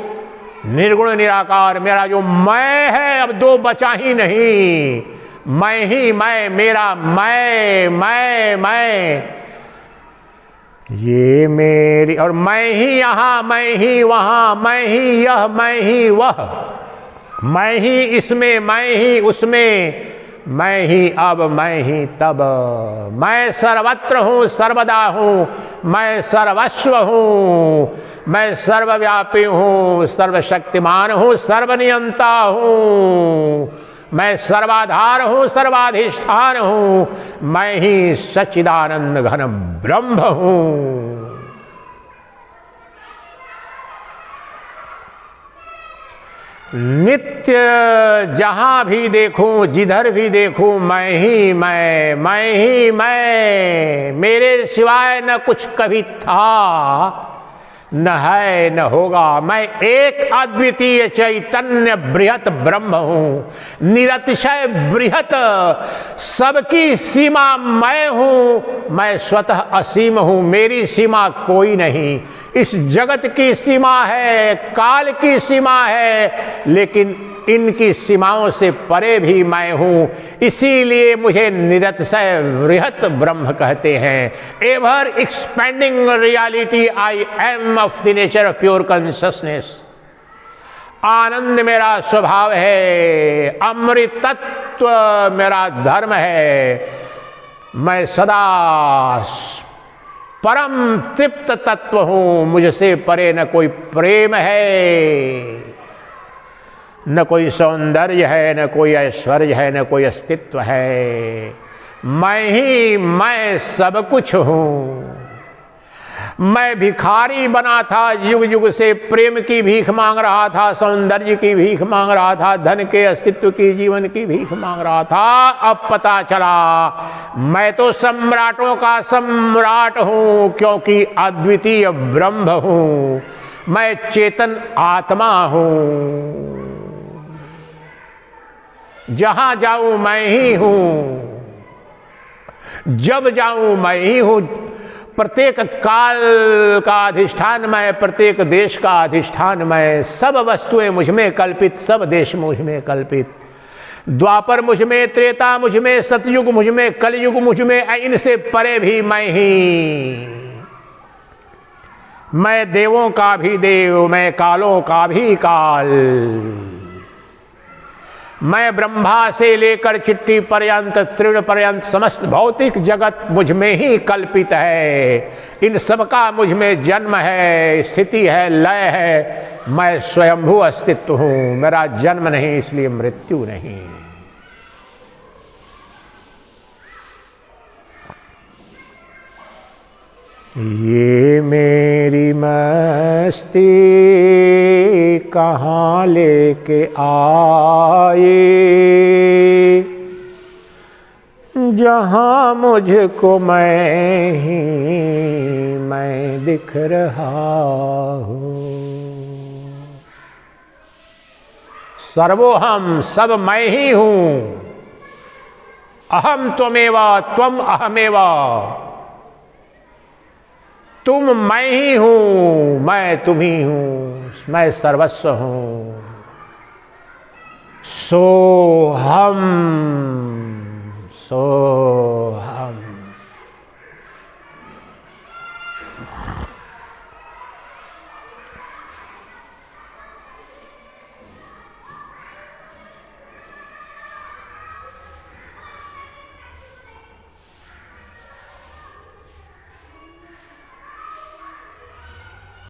निर्गुण निराकार मेरा जो मैं है, अब दो बचा ही नहीं। मैं ही मैं, मेरा मैं ये मेरी, और मैं ही यहाँ, मैं ही वहाँ, मैं ही यह, मैं ही वह, मैं ही इसमें, मैं ही उसमें, मैं ही अब, मैं ही तब। मैं सर्वत्र हूँ, सर्वदा हूँ, मैं सर्वस्व हूँ, मैं सर्वव्यापी हूँ, सर्वशक्तिमान हूँ, सर्वनियंता हूँ। मैं सर्वाधार हूं, सर्वाधिष्ठान हूं। मैं ही सच्चिदानंद घन ब्रह्म हूं। नित्य जहां भी देखूं, जिधर भी देखूं, मैं ही मैं ही मैं। मेरे सिवाय न कुछ कभी था, न है, न होगा। मैं एक अद्वितीय चैतन्य बृहत ब्रह्म हूं, निरतिशय बृहत। सबकी सीमा मैं हूं, मैं स्वतः असीम हूं, मेरी सीमा कोई नहीं। इस जगत की सीमा है, काल की सीमा है, लेकिन इनकी सीमाओं से परे भी मैं हूं। इसीलिए मुझे निरतिशय बृहत ब्रह्म कहते हैं। Ever expanding reality I am of the nature of pure consciousness. आनंद मेरा स्वभाव है, अमृतत्व मेरा धर्म है। मैं सदा परम तृप्त तत्व हूं। मुझसे परे न कोई प्रेम है, न कोई सौंदर्य है, न कोई ऐश्वर्य है, न कोई अस्तित्व है। मैं ही मैं सब कुछ हूं। मैं भिखारी बना था, युग युग से प्रेम की भीख मांग रहा था, सौंदर्य की भीख मांग रहा था, धन के अस्तित्व की, जीवन की भीख मांग रहा था। अब पता चला मैं तो सम्राटों का सम्राट हूं, क्योंकि अद्वितीय ब्रह्म हूं। मैं चेतन आत्मा हूं। जहां जाऊं मैं ही हूं, जब जाऊं मैं ही हूं। प्रत्येक काल का अधिष्ठान मैं, प्रत्येक देश का अधिष्ठान मैं। सब वस्तुएं मुझ में कल्पित, सब देश मुझ में कल्पित। द्वापर मुझ में, त्रेता मुझ में, सतयुग मुझ में, कलयुग मुझ में, इनसे परे भी मैं ही। मैं देवों का भी देव, मैं कालों का भी काल। मैं ब्रह्मा से लेकर चिट्ठी पर्यंत तृण पर्यंत समस्त भौतिक जगत मुझ में ही कल्पित है। इन सब का मुझ में जन्म है, स्थिति है, लय है। मैं स्वयंभू अस्तित्व हूं, मेरा जन्म नहीं इसलिए मृत्यु नहीं। ये मेरी मस्ती कहाँ लेके आए, जहाँ मुझको मैं दिख रहा हूँ। सर्वोहम, सब मैं ही हूँ। अहम त्वमेवा त्वम अहमेवा, तुम मैं ही हूं, मैं तुम ही हूं, मैं सर्वस्व हूं। सोहम, सोहम।